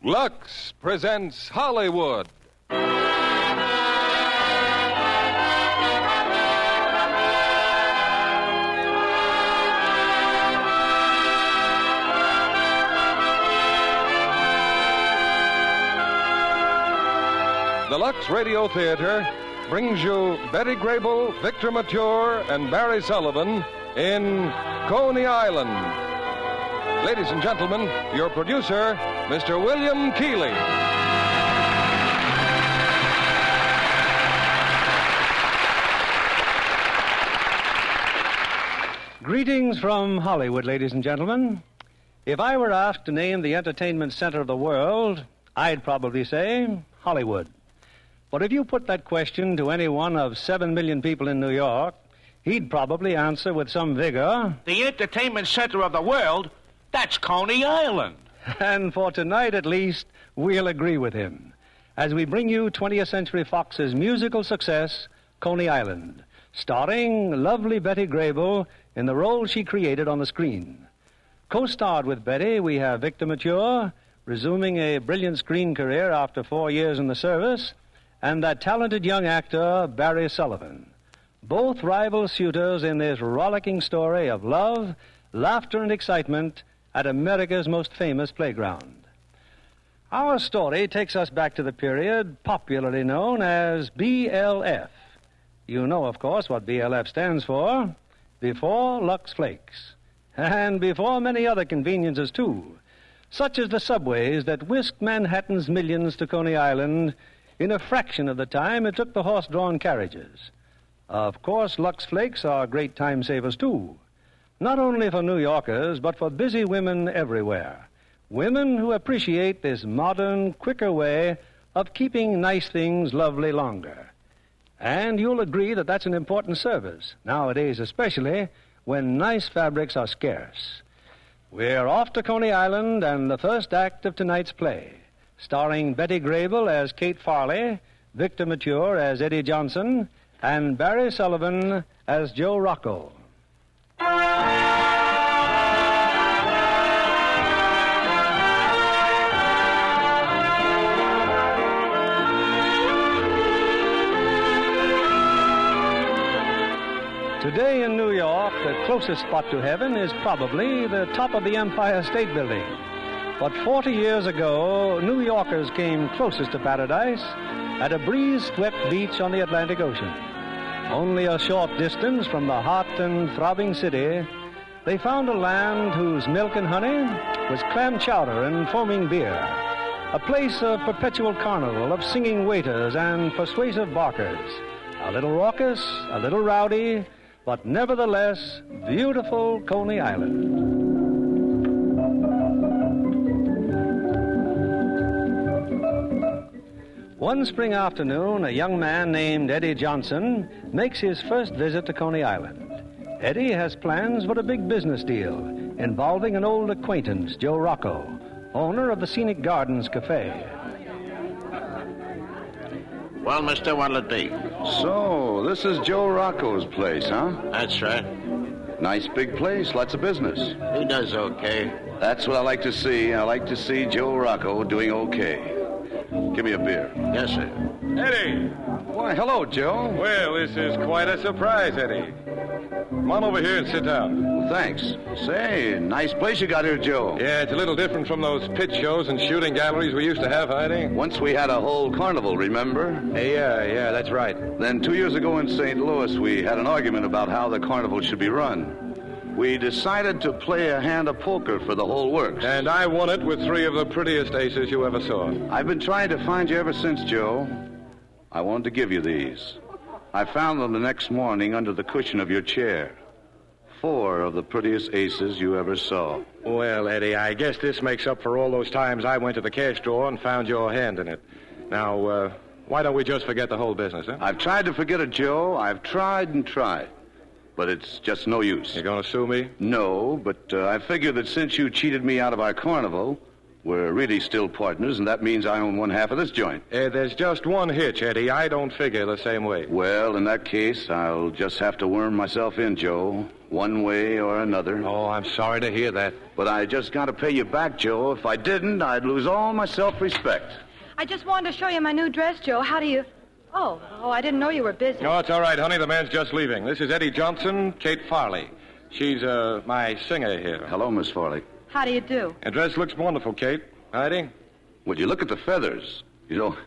Lux presents Hollywood. The Lux Radio Theater brings you Betty Grable, Victor Mature, and Barry Sullivan in Coney Island. Ladies and gentlemen, your producer, Mr. William Keeley. Greetings from Hollywood, ladies and gentlemen. If I were asked to name the entertainment center of the world, I'd probably say Hollywood. But if you put that question to any one of 7 million people in New York, he'd probably answer with some vigor. The entertainment center of the world? That's Coney Island. And for tonight, at least, we'll agree with him as we bring you 20th Century Fox's musical success, Coney Island, starring lovely Betty Grable in the role she created on the screen. Co-starred with Betty, we have Victor Mature, resuming a brilliant screen career after 4 years in the service, and that talented young actor, Barry Sullivan. Both rival suitors in this rollicking story of love, laughter, and excitement at America's most famous playground. Our story takes us back to the period popularly known as BLF. You know, of course, what BLF stands for. Before Lux Flakes. And before many other conveniences, too, such as the subways that whisked Manhattan's millions to Coney Island in a fraction of the time it took the horse-drawn carriages. Of course, Lux Flakes are great time savers, too. Not only for New Yorkers, but for busy women everywhere. Women who appreciate this modern, quicker way of keeping nice things lovely longer. And you'll agree that that's an important service, nowadays especially, when nice fabrics are scarce. We're off to Coney Island and the first act of tonight's play, starring Betty Grable as Kate Farley, Victor Mature as Eddie Johnson, and Barry Sullivan as Joe Rocco. Today in New York, the closest spot to heaven is probably the top of the Empire State Building. But 40 years ago, New Yorkers came closest to paradise at a breeze-swept beach on the Atlantic Ocean. Only a short distance from the hot and throbbing city, they found a land whose milk and honey was clam chowder and foaming beer, a place of perpetual carnival of singing waiters and persuasive barkers, a little raucous, a little rowdy, but nevertheless beautiful Coney Island. One spring afternoon, a young man named Eddie Johnson makes his first visit to Coney Island. Eddie has plans for a big business deal involving an old acquaintance, Joe Rocco, owner of the Scenic Gardens Cafe. Well, mister, what'll it be? So, this is Joe Rocco's place, huh? That's right. Nice big place, lots of business. He does okay. That's what I like to see. I like to see Joe Rocco doing okay. Give me a beer. Yes, sir. Eddie! Why, hello, Joe. Well, this is quite a surprise, Eddie. Come on over here and sit down. Well, thanks. Say, nice place you got here, Joe. Yeah, it's a little different from those pit shows and shooting galleries we used to have, Eddie. Once we had a whole carnival, remember? Yeah, that's right. Then 2 years ago in St. Louis, we had an argument about how the carnival should be run. We decided to play a hand of poker for the whole works. And I won it with 3 of the prettiest aces you ever saw. I've been trying to find you ever since, Joe. I wanted to give you these. I found them the next morning under the cushion of your chair. 4 of the prettiest aces you ever saw. Well, Eddie, I guess this makes up for all those times I went to the cash drawer and found your hand in it. Now, why don't we just forget the whole business, huh? I've tried to forget it, Joe. I've tried and tried. But it's just no use. You gonna sue me? No, but I figure that since you cheated me out of our carnival, We're really still partners, and that means I own one half of this joint. There's just one hitch, Eddie. I don't figure the same way. Well, in that case, I'll just have to worm myself in, Joe, one way or another. Oh, I'm sorry to hear that. But I just got to pay you back, Joe. If I didn't, I'd lose all my self-respect. I just wanted to show you my new dress, Joe. How do you... Oh, I didn't know you were busy. No, it's all right, honey. The man's just leaving. This is Eddie Johnson, Kate Farley. She's, my singer here. Hello, Miss Farley. How do you do? The dress looks wonderful, Kate. Eddie? Would you look at the feathers? You know,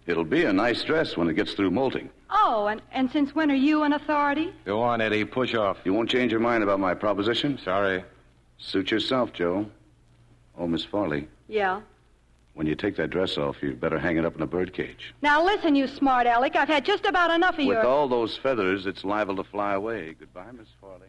it'll be a nice dress when it gets through molting. Oh, and since when are you an authority? Go on, Eddie. Push off. You won't change your mind about my proposition? Sorry. Suit yourself, Joe. Oh, Miss Farley. Yeah? When you take that dress off, you'd better hang it up in a birdcage. Now listen, you smart aleck. I've had just about enough of With your... all those feathers, it's liable to fly away. Goodbye, Miss Farley.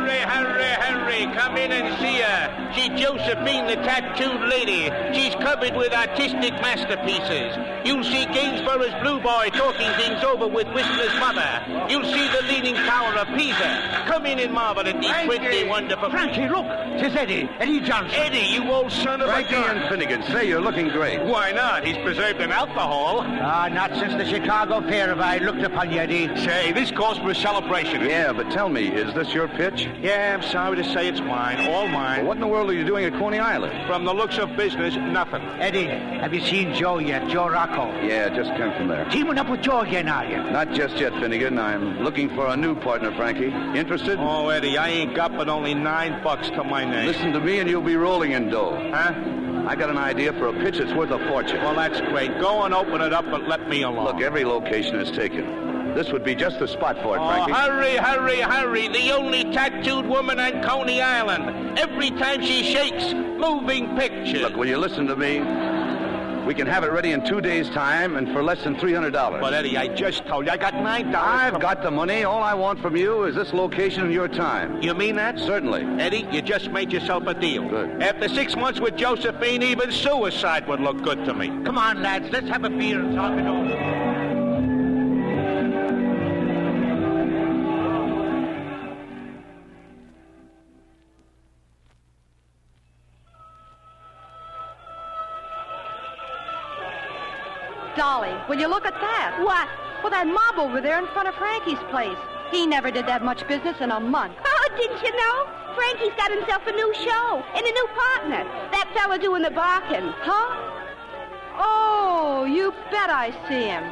Hurry, come in and see her. She's Josephine, the tattooed lady. She's covered with artistic masterpieces. You'll see Gainsborough's Blue Boy talking things over with Whistler's mother. You'll see the Leaning Tower of Pisa. Come in and marvel at these pretty, wonderful... Frankie, look! 'Tis Eddie Johnson. Eddie, you old son of Frankie a gun. and Finnegan, say you're looking great. Why not? He's preserved in alcohol. Not since the Chicago Fair have I looked upon you, Eddie. Say, this calls for a celebration. Yeah, but tell me, is this your pitch? Yeah, I'm sorry to say it's mine. All mine. Well, what in the world are you doing at Coney Island? From the looks of business, nothing. Eddie, have you seen Joe yet? Joe Rocco. Yeah, just came from there. Teaming up with Joe again, are you? Not just yet, Finnegan. I'm looking for a new partner, Frankie. Interested? Oh, Eddie, I ain't got but only $9 to my name. Listen to me and you'll be rolling in dough. Huh? I got an idea for a pitch that's worth a fortune. Well, that's great. Go and open it up, but let me alone. Look, every location is taken. This would be just the spot for it, Oh, Frankie. hurry. The only tattooed woman on Coney Island. Every time she shakes, moving pictures. Look, will you listen to me? We can have it ready in 2 days' time and for less than $300. But, Eddie, I just told you, I got $9. I've got the money. All I want from you is this location and your time. You mean that? Certainly. Eddie, you just made yourself a deal. Good. After 6 months with Josephine, even suicide would look good to me. Come on, lads, let's have a beer and talk it over. Dolly, will you look at that? What? Well, that mob over there in front of Frankie's place. He never did that much business in a month. Oh, didn't you know? Frankie's got himself a new show and a new partner. That fella doing the barking. Huh? Oh, you bet I see him.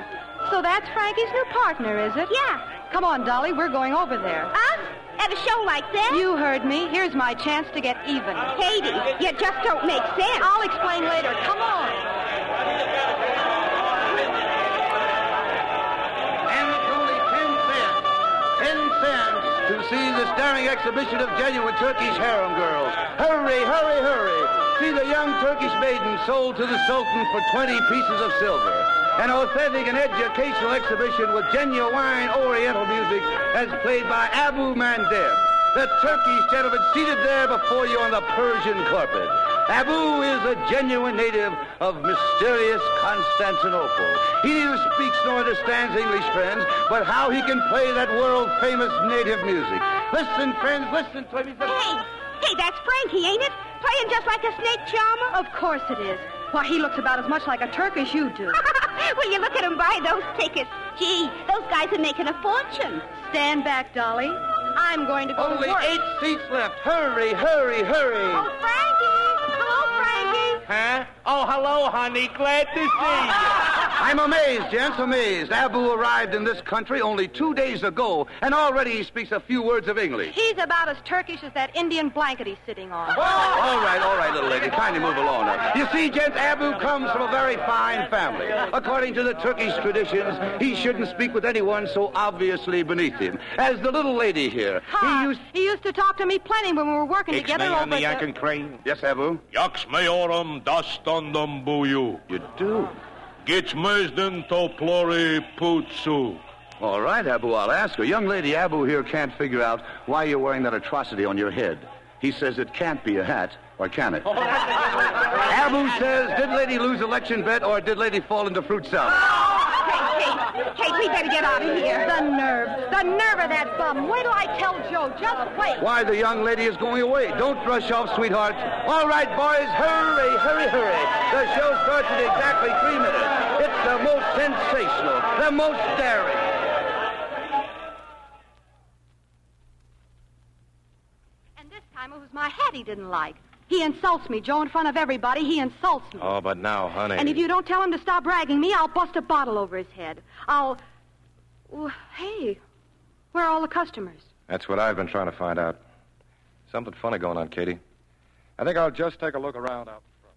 So that's Frankie's new partner, is it? Yeah. Come on, Dolly, we're going over there. Us? At a show like that? You heard me. Here's my chance to get even. Katie, you just don't make sense. I'll explain later. Come on. And it's only 10 cents. 10 cents to see the staring exhibition of genuine Turkish harem girls. Hurry. See the young Turkish maiden sold to the Sultan for 20 pieces of silver. An authentic and educational exhibition with genuine Oriental music as played by Abu Mandeb, the Turkish gentleman seated there before you on the Persian carpet. Abu is a genuine native of mysterious Constantinople. He neither speaks nor understands English, friends, but how he can play that world-famous native music. Listen, friends, listen to him. Hey, that's Frankie, ain't it? Playing just like a snake charmer? Of course it is. Why, he looks about as much like a Turk as you do. Will you look at him buy those tickets? Gee, those guys are making a fortune. Stand back, Dolly. I'm going to go Only to work. 8 seats left. Hurry. Oh, Frankie! Hello, Frankie! Huh? Oh, hello, honey. Glad to see you. I'm amazed, gents, amazed. Abu arrived in this country only 2 days ago, and already he speaks a few words of English. He's about as Turkish as that Indian blanket he's sitting on. All right, little lady. Kindly move along now. You see, gents, Abu comes from a very fine family. According to the Turkish traditions, he shouldn't speak with anyone so obviously beneath him. As the little lady here. He used to talk to me plenty when we were working together over on the Yak and Crane. Yes, Abu? Yaksmayorum dastandan buyu. You do? Geçmezden toplori putsu. All right, Abu, I'll ask her. Young lady Abu here can't figure out why you're wearing that atrocity on your head. He says it can't be a hat, or can it? Abu says, did lady lose election bet or did lady fall into fruit salad? Hey, we better get out of here. The nerve of that bum. Wait till I tell Joe. Just wait. Why, the young lady is going away. Don't rush off, sweetheart. All right, boys, hurry, hurry, hurry. The show starts in exactly 3 minutes. It's the most sensational, the most daring. And this time it was my hat he didn't like. He insults me, Joe, in front of everybody. He insults me. Oh, but now, honey. And if you don't tell him to stop bragging me, I'll bust a bottle over his head. Well, hey, where are all the customers? That's what I've been trying to find out. Something funny going on, Katie. I think I'll just take a look around out front.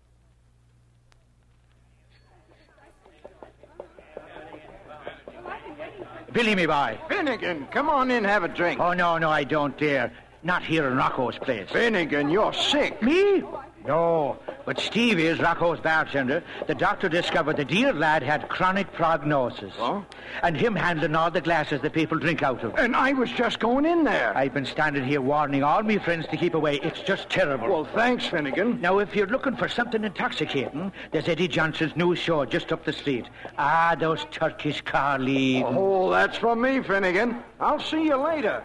Billy, me boy. Finnegan, come on in, have a drink. Oh, no, I don't dare. Not here in Rocco's place. Finnegan, you're sick. Me? No, but Steve is Rocco's bartender. The doctor discovered the dear lad had chronic prognosis. Huh? And him handling all the glasses that people drink out of. And I was just going in there. I've been standing here warning all me friends to keep away. It's just terrible. Well, thanks, Finnegan. Now, if you're looking for something intoxicating, there's Eddie Johnson's new show just up the street. Ah, those Turkish car leads. Oh, that's from me, Finnegan. I'll see you later.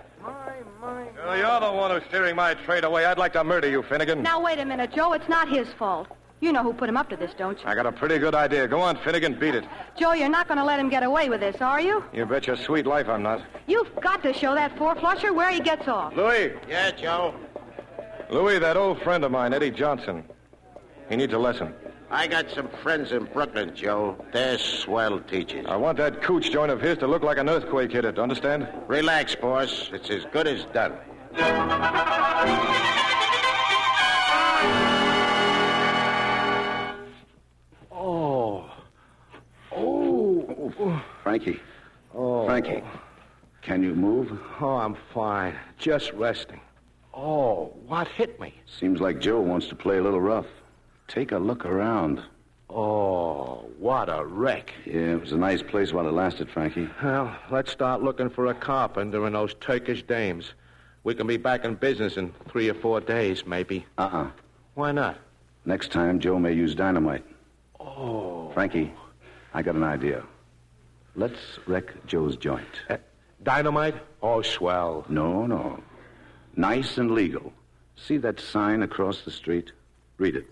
You're the one who's steering my trade away. I'd like to murder you, Finnegan. Now, wait a minute, Joe. It's not his fault. You know who put him up to this, don't you? I got a pretty good idea. Go on, Finnegan, beat it. Joe, you're not going to let him get away with this, are you? You bet your sweet life I'm not. You've got to show that four-flusher where he gets off. Louis. Yeah, Joe. Louis, that old friend of mine, Eddie Johnson. He needs a lesson. I got some friends in Brooklyn, Joe. They're swell teachers. I want that cooch joint of his to look like an earthquake hit it. Understand? Relax, boss. It's as good as done. Frankie. Oh. Frankie, can you move? Oh, I'm fine. Just resting. Oh, what hit me? Seems like Joe wants to play a little rough. Take a look around. Oh, what a wreck. Yeah, it was a nice place while it lasted, Frankie. Well, let's start looking for a carpenter and those Turkish dames. We can be back in business in 3 or 4 days, maybe. Why not? Next time, Joe may use dynamite. Oh. Frankie, I got an idea. Let's wreck Joe's joint. Dynamite? Oh, swell. No. Nice and legal. See that sign across the street? Read it.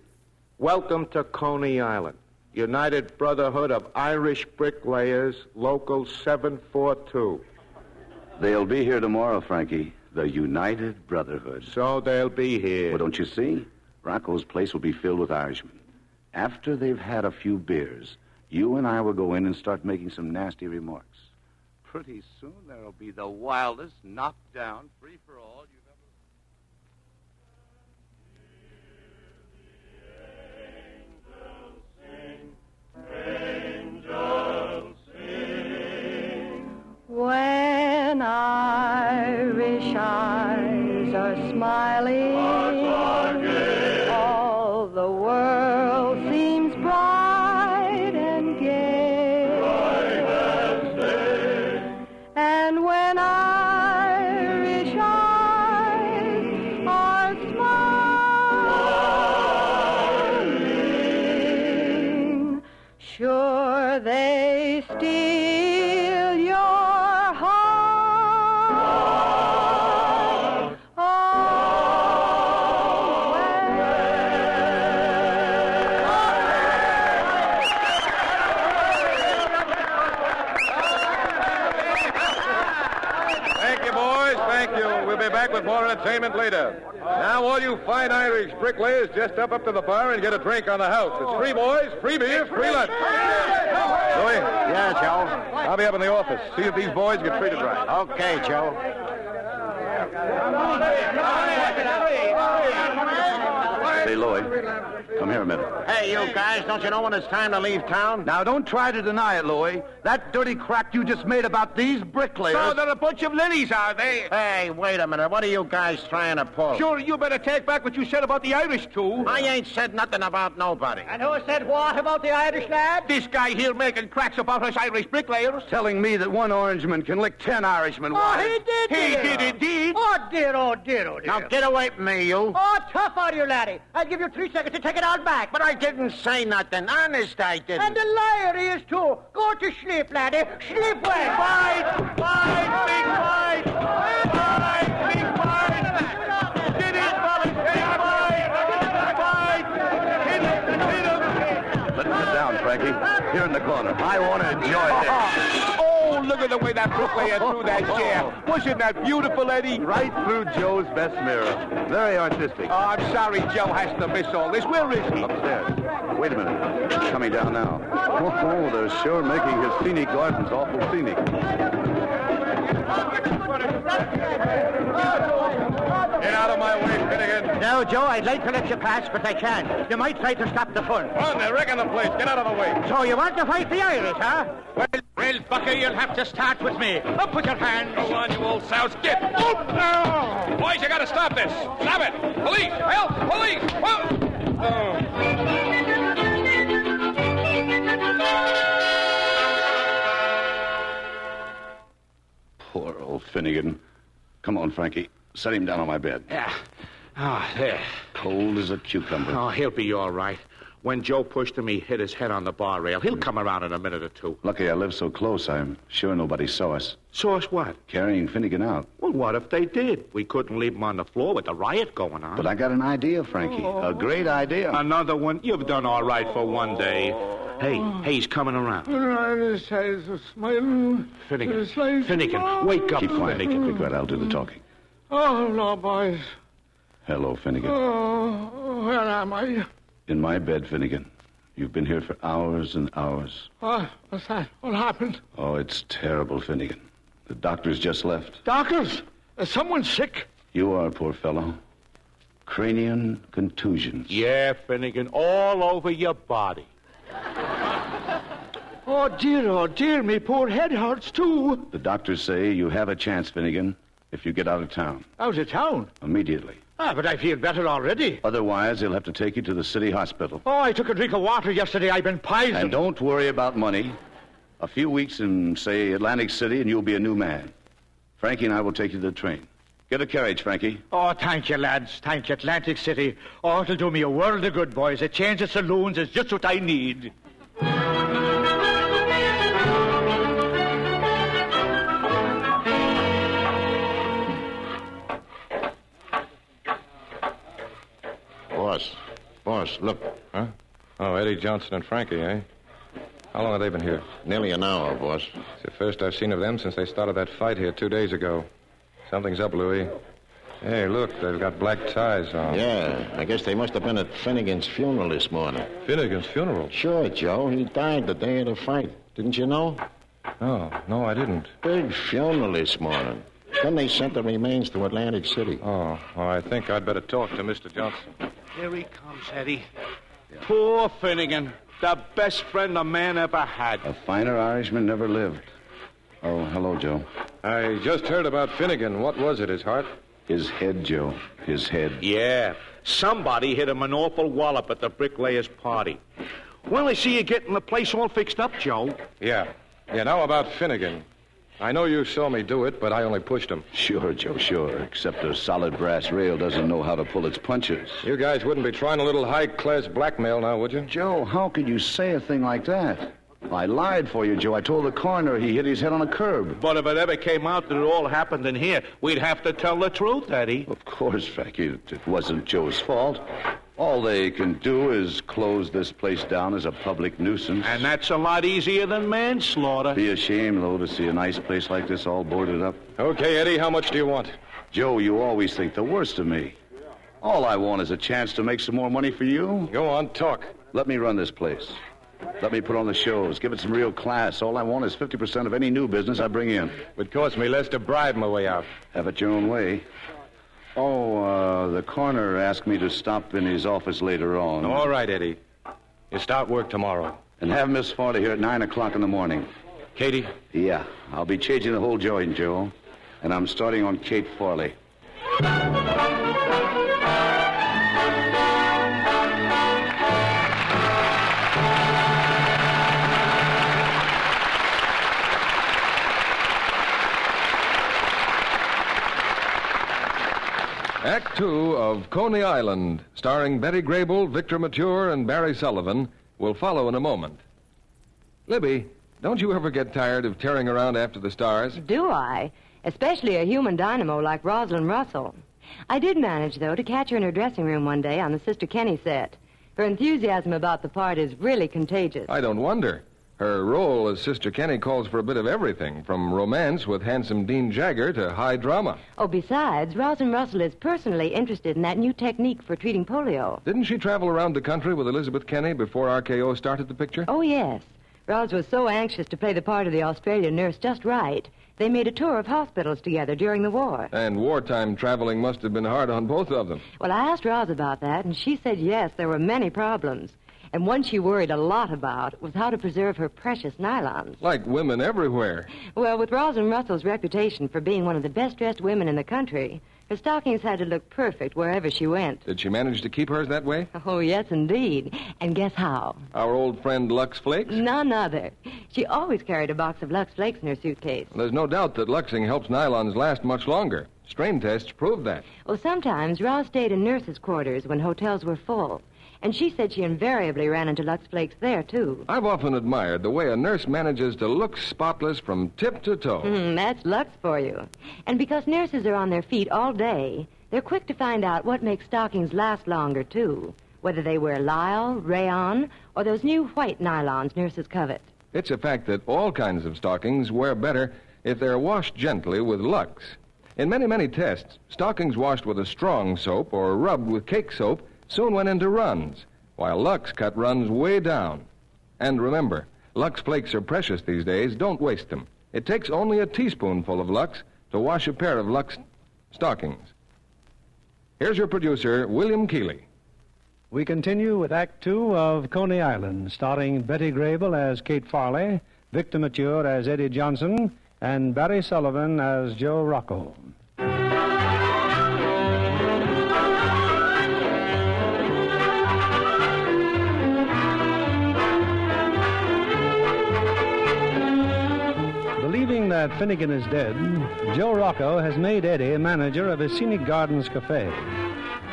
Welcome to Coney Island. United Brotherhood of Irish Bricklayers, Local 742. They'll be here tomorrow, Frankie. The United Brotherhood. So they'll be here. Well, don't you see? Rocco's place will be filled with Irishmen. After they've had a few beers, you and I will go in and start making some nasty remarks. Pretty soon there'll be the wildest, knockdown, free-for-all you've When Irish eyes are smiling, all the world seems bright and gay. And when Irish eyes are smiling, sure they steal your heart Thank you, boys. Thank you. We'll be back with more entertainment later. Now, all you fine Irish bricklayers, just step up to the bar and get a drink on the house. It's free, boys. Free beer, free lunch. Louis? Yeah, Joe. I'll be up in the office. See if these boys get treated right. Okay, Joe. Hey, Lloyd, come here a minute. Hey, you guys, don't you know when it's time to leave town? Now, don't try to deny it, Louie. That dirty crack you just made about these bricklayers... So they're a bunch of lilies, are they? Hey, wait a minute. What are you guys trying to pull? Sure, you better take back what you said about the Irish, too. I ain't said nothing about nobody. And who said what about the Irish lad? This guy here making cracks about us Irish bricklayers. Telling me that one Orangeman can lick 10 Irishmen. Oh, he did. He did indeed. Oh, dear. Now get away from me, you. Oh, tough out of you, laddie. I'll give you 3 seconds to take it all back. But I didn't say nothing. Honest, I didn't. And the liar he is, too. Go to sleep, laddie. Sleep well. Fight, big fight. Fight, big fight. Get in, fellas. Big fight. Hit him. Let me sit down, Frankie. Here in the corner. I want to enjoy this. Oh, look at the way that bricklayer threw that chair. Wasn't that beautiful, Eddie? Right through Joe's best mirror. Very artistic. Oh, I'm sorry Joe has to miss all this. Where is he? Upstairs. Wait a minute. He's coming down now. Oh, they're sure making his scenic gardens awful scenic. Get out of my way, Finnegan. No, Joe, I'd like to let you pass, but I can't. You might try to stop the fun. Come on, they're wrecking the place. Get out of the way. So you want to fight the Irish, huh? Well, Bucker, you'll have to start with me. Up with your hands. Go on, you old souse. Get. Oh, no. Boys, you got to stop this. Stop it. Police. Help. Police. Oh. Poor old Finnegan. Come on, Frankie. Set him down on my bed. Yeah. Oh, there. Cold as a cucumber. Oh, he'll be all right. When Joe pushed him, he hit his head on the bar rail. He'll come around in a minute or two. Lucky I live so close, I'm sure nobody saw us. Saw us what? Carrying Finnegan out. Well, what if they did? We couldn't leave him on the floor with the riot going on. But I got an idea, Frankie. A great idea. Another one? You've done all right for one day. Hey, he's coming around. Finnegan, wake up, Keep quiet. Finnegan. Be quiet. I'll do the talking. Oh, no, boys. Hello, Finnegan. Oh, where am I? In my bed, Finnegan. You've been here for hours and hours. What's that? What happened? Oh, it's terrible, Finnegan. The doctors just left. Doctors? Is someone sick? You are, poor fellow. Cranial contusions. Yeah, Finnegan, all over your body. Oh, dear, me poor head hurts, too. The doctors say you have a chance, Finnegan, if you get out of town. Out of town? Immediately. But I feel better already. Otherwise, they'll have to take you to the city hospital. Oh, I took a drink of water yesterday. I've been poisoned. And don't worry about money. A few weeks in, say, Atlantic City, and you'll be a new man. Frankie and I will take you to the train. Get a carriage, Frankie. Oh, thank you, lads. Thank you, Atlantic City. Oh, it'll do me a world of good, boys. A change of saloons is just what I need. Boss, look. Huh? Oh, Eddie Johnson and Frankie, eh? How long have they been here? Nearly an hour, boss. It's the first I've seen of them since they started that fight here 2 days ago. Something's up, Louis. Hey, look, they've got black ties on. Yeah, I guess they must have been at Finnegan's funeral this morning. Finnegan's funeral? Sure, Joe. He died the day of the fight. Didn't you know? No, I didn't. Big funeral this morning. Then they sent the remains to Atlantic City. Oh, I think I'd better talk to Mr. Johnson. Here he comes, Eddie. Poor Finnegan. The best friend a man ever had. A finer Irishman never lived. Oh, hello, Joe. I just heard about Finnegan. What was it, his heart? His head, Joe. His head. Yeah. Somebody hit him an awful wallop at the bricklayer's party. Well, I see you getting the place all fixed up, Joe. Yeah, now about Finnegan. I know you saw me do it, but I only pushed him. Sure, Joe, sure. Except a solid brass rail doesn't know how to pull its punches. You guys wouldn't be trying a little high-class blackmail now, would you? Joe, how could you say a thing like that? I lied for you, Joe. I told the coroner he hit his head on a curb. But if it ever came out that it all happened in here, we'd have to tell the truth, Eddie. Of course, Frankie. It wasn't Joe's fault. All they can do is close this place down as a public nuisance. And that's a lot easier than manslaughter. Be a shame, though, to see a nice place like this all boarded up. Okay, Eddie, how much do you want? Joe, you always think the worst of me. All I want is a chance to make some more money for you. Go on, talk. Let me run this place. Let me put on the shows. Give it some real class. All I want is 50% of any new business I bring in. Would cost me less to bribe my way out. Have it your own way. Oh, the coroner asked me to stop in his office later on. All right, Eddie. You start work tomorrow. And have Miss Farley here at 9 o'clock in the morning. Katie? Yeah, I'll be changing the whole joint, Joe. And I'm starting on Kate Farley. Act Two of Coney Island, starring Betty Grable, Victor Mature, and Barry Sullivan, will follow in a moment. Libby, don't you ever get tired of tearing around after the stars? Do I? Especially a human dynamo like Rosalind Russell. I did manage, though, to catch her in her dressing room one day on the Sister Kenny set. Her enthusiasm about the part is really contagious. I don't wonder. Her role as Sister Kenny calls for a bit of everything, from romance with handsome Dean Jagger to high drama. Oh, besides, Rosalind Russell is personally interested in that new technique for treating polio. Didn't she travel around the country with Elizabeth Kenny before RKO started the picture? Oh, yes. Ros was so anxious to play the part of the Australian nurse just right. They made a tour of hospitals together during the war. And wartime traveling must have been hard on both of them. Well, I asked Ros about that, and she said yes, there were many problems. And one she worried a lot about was how to preserve her precious nylons. Like women everywhere. Well, with Rosalind Russell's reputation for being one of the best-dressed women in the country, her stockings had to look perfect wherever she went. Did she manage to keep hers that way? Oh, yes, indeed. And guess how? Our old friend Lux Flakes? None other. She always carried a box of Lux Flakes in her suitcase. Well, there's no doubt that Luxing helps nylons last much longer. Strain tests proved that. Well, sometimes Ros stayed in nurses' quarters when hotels were full. And she said she invariably ran into Lux Flakes there, too. I've often admired the way a nurse manages to look spotless from tip to toe. That's Lux for you. And because nurses are on their feet all day, they're quick to find out what makes stockings last longer, too. Whether they wear lisle, rayon, or those new white nylons nurses covet. It's a fact that all kinds of stockings wear better if they're washed gently with Lux. In many, many tests, stockings washed with a strong soap or rubbed with cake soap soon went into runs, while Lux cut runs way down. And remember, Lux Flakes are precious these days. Don't waste them. It takes only a teaspoonful of Lux to wash a pair of Lux stockings. Here's your producer, William Keeley. We continue with Act Two of Coney Island, starring Betty Grable as Kate Farley, Victor Mature as Eddie Johnson, and Barry Sullivan as Joe Rocco. Believing that Finnegan is dead, Joe Rocco has made Eddie manager of his Scenic Gardens Cafe.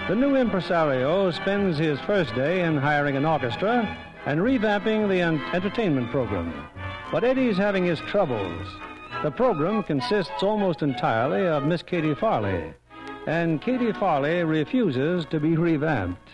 The new impresario spends his first day in hiring an orchestra and revamping the entertainment program. But Eddie's having his troubles. The program consists almost entirely of Miss Katie Farley, and Katie Farley refuses to be revamped.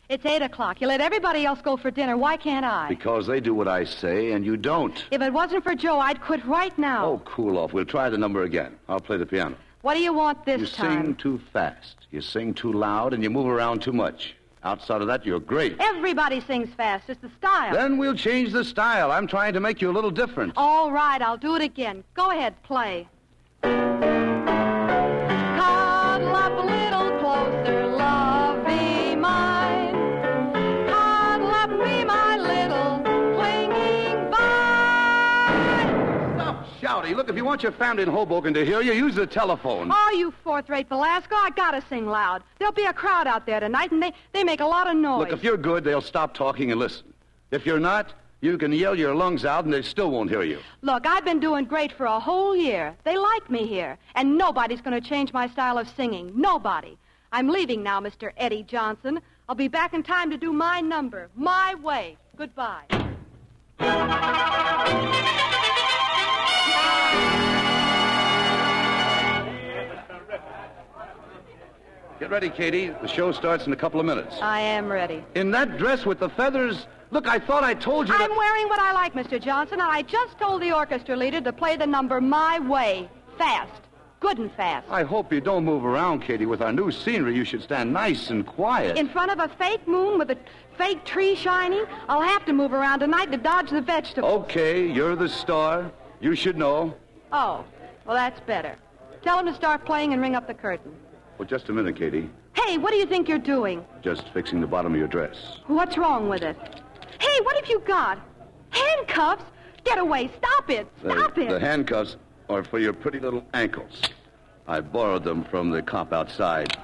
It's 8 o'clock. You let everybody else go for dinner. Why can't I? Because they do what I say and you don't. If it wasn't for Joe, I'd quit right now. Oh, cool off. We'll try the number again. I'll play the piano. What do you want this time? You sing too fast. You sing too loud, and you move around too much. Outside of that, you're great. Everybody sings fast. It's the style. Then we'll change the style. I'm trying to make you a little different. All right, I'll do it again. Go ahead, play. Cuddle up a little closer, love be mine. Cuddle up, be my little clinging vine. Stop shouting. Look, if you want your family in Hoboken to hear you, use the telephone. Oh, you fourth-rate Velasco, I gotta sing loud. There'll be a crowd out there tonight, and they make a lot of noise. Look, if you're good, they'll stop talking and listen. If you're not, you can yell your lungs out and they still won't hear you. Look, I've been doing great for a whole year. They like me here, and nobody's going to change my style of singing. Nobody. I'm leaving now, Mr. Eddie Johnson. I'll be back in time to do my number, my way. Goodbye. Get ready, Katie. The show starts in a couple of minutes. I am ready. In that dress with the feathers... Look, I thought I told you that... I'm wearing what I like, Mr. Johnson, and I just told the orchestra leader to play the number My Way. Fast. Good and fast. I hope you don't move around, Katie. With our new scenery, you should stand nice and quiet. In front of a fake moon with a fake tree shining? I'll have to move around tonight to dodge the vegetables. Okay, you're the star. You should know. Oh, well, that's better. Tell him to start playing and ring up the curtain. Well, just a minute, Katie. Hey, what do you think you're doing? Just fixing the bottom of your dress. What's wrong with it? Hey, what have you got? Handcuffs? Get away. Stop it. Stop it. The handcuffs are for your pretty little ankles. I borrowed them from the cop outside.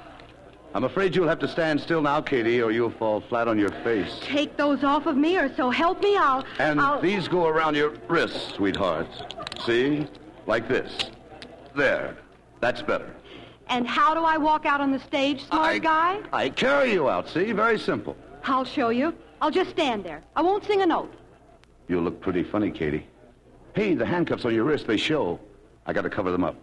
I'm afraid you'll have to stand still now, Katie, or you'll fall flat on your face. Take those off of me, or so help me, I'll... These go around your wrists, sweetheart. See? Like this. There. That's better. And how do I walk out on the stage, smart guy? I carry you out, see? Very simple. I'll show you. I'll just stand there. I won't sing a note. You look pretty funny, Katie. Hey, the handcuffs on your wrist, they show. I got to cover them up.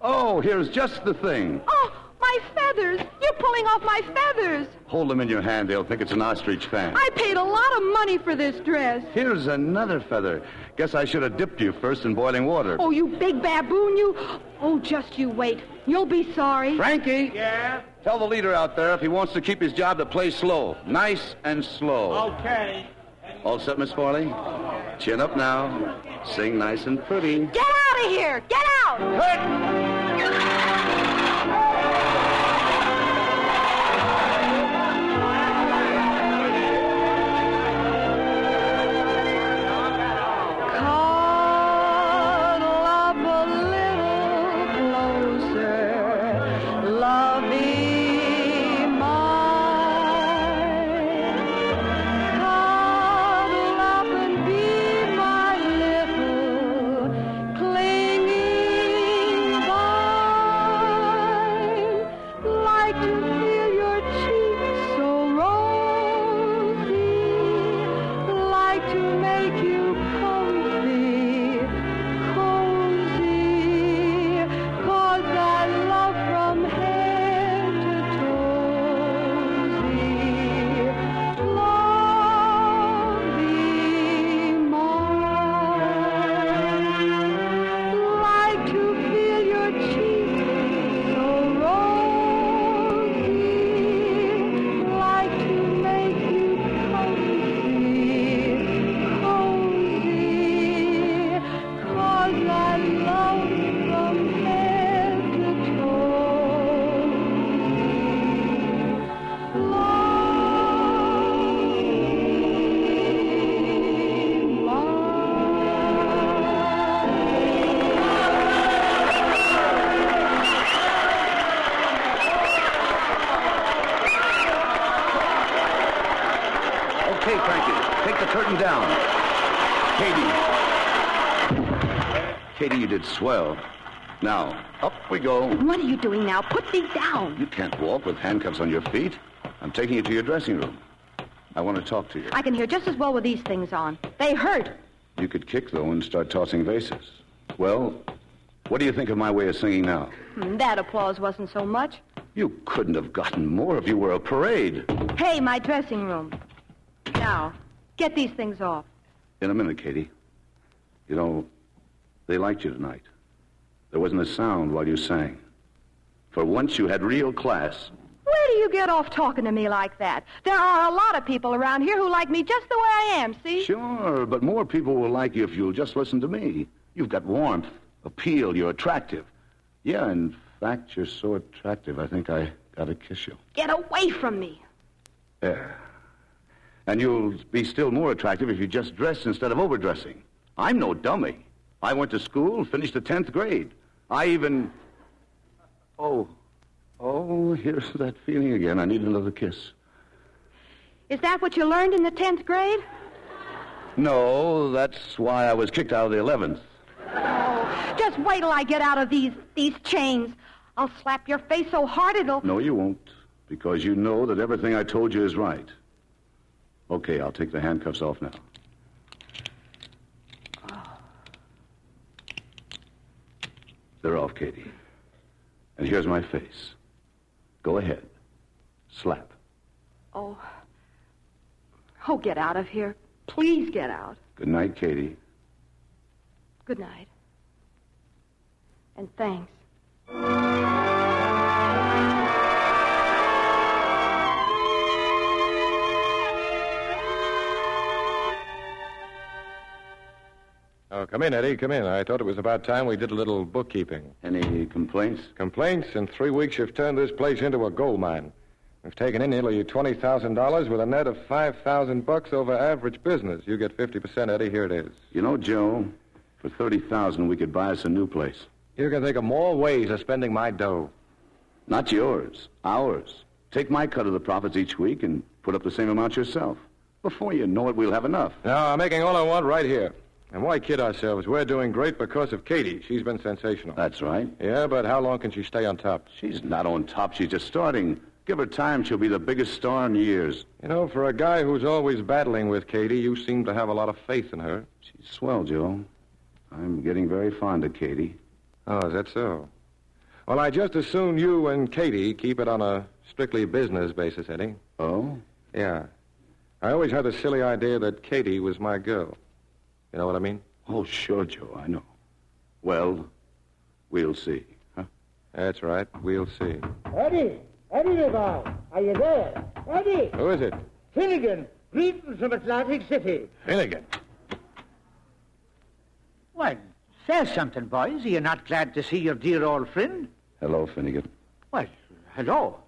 Oh, here's just the thing. Oh, my feathers. You're pulling off my feathers. Hold them in your hand. They'll think it's an ostrich fan. I paid a lot of money for this dress. Here's another feather. Guess I should have dipped you first in boiling water. Oh, you big baboon, you. Oh, just you wait. You'll be sorry. Frankie? Yeah? Tell the leader out there if he wants to keep his job to play slow. Nice and slow. Okay. All set, Miss Farley? Chin up now. Sing nice and pretty. Get out of here! Get out! Cuddle up a little closer, love me mine. Cuddle up and be my little clinging vine. Like to feel your cheeks so rosy, like to make you comfy, cozy, 'cause I love from head to toesy. Love me mine. Like to feel your cheeks so rosy, like to make you comfy, cozy, 'cause I love from head to toesy. Okay, Frankie, take the curtain down. Katie, you did swell. Now, up we go. What are you doing now? Put me down. You can't walk with handcuffs on your feet. I'm taking you to your dressing room. I want to talk to you. I can hear just as well with these things on. They hurt. You could kick, though, and start tossing vases. Well, what do you think of my way of singing now? That applause wasn't so much. You couldn't have gotten more if you were a parade. Hey, my dressing room. Now, get these things off. In a minute, Katie. You know, they liked you tonight. There wasn't a sound while you sang. For once you had real class. Where do you get off talking to me like that? There are a lot of people around here who like me just the way I am, see? Sure, but more people will like you if you'll just listen to me. You've got warmth, appeal, you're attractive. Yeah, in fact, you're so attractive, I think I gotta kiss you. Get away from me. Yeah. And you'll be still more attractive if you just dress instead of overdressing. I'm no dummy. I went to school, finished the 10th grade. I even... Oh, here's that feeling again. I need another kiss. Is that what you learned in the 10th grade? No, that's why I was kicked out of the 11th. Oh, just wait till I get out of these chains. I'll slap your face so hard it'll... No, you won't, because you know that everything I told you is right. Okay, I'll take the handcuffs off now. They're off, Katie. And here's my face. Go ahead. Slap. Oh, get out of here. Please get out. Good night, Katie. Good night. And thanks. Oh, come in, Eddie, come in. I thought it was about time we did a little bookkeeping. Any complaints? Complaints? In 3 weeks, you've turned this place into a gold mine. We've taken in nearly $20,000 with a net of $5,000 over average business. You get 50%, Eddie. Here it is. You know, Joe, for $30,000, we could buy us a new place. You can think of more ways of spending my dough. Not yours. Ours. Take my cut of the profits each week and put up the same amount yourself. Before you know it, we'll have enough. No, I'm making all I want right here. And why kid ourselves? We're doing great because of Katie. She's been sensational. That's right. Yeah, but how long can she stay on top? She's not on top. She's just starting. Give her time, she'll be the biggest star in years. You know, for a guy who's always battling with Katie, you seem to have a lot of faith in her. She's swell, Joe. I'm getting very fond of Katie. Oh, is that so? Well, I just as soon you and Katie keep it on a strictly business basis, Eddie. Oh? Yeah. I always had the silly idea that Katie was my girl. You know what I mean? Oh, sure, Joe, I know. Well, we'll see, huh? That's right. We'll see. Eddie! Eddie Devine, are you there? Eddie! Who is it? Finnegan, greetings from Atlantic City. Finnegan. Well, say something, boys. Are you not glad to see your dear old friend? Hello, Finnegan. Well, hello.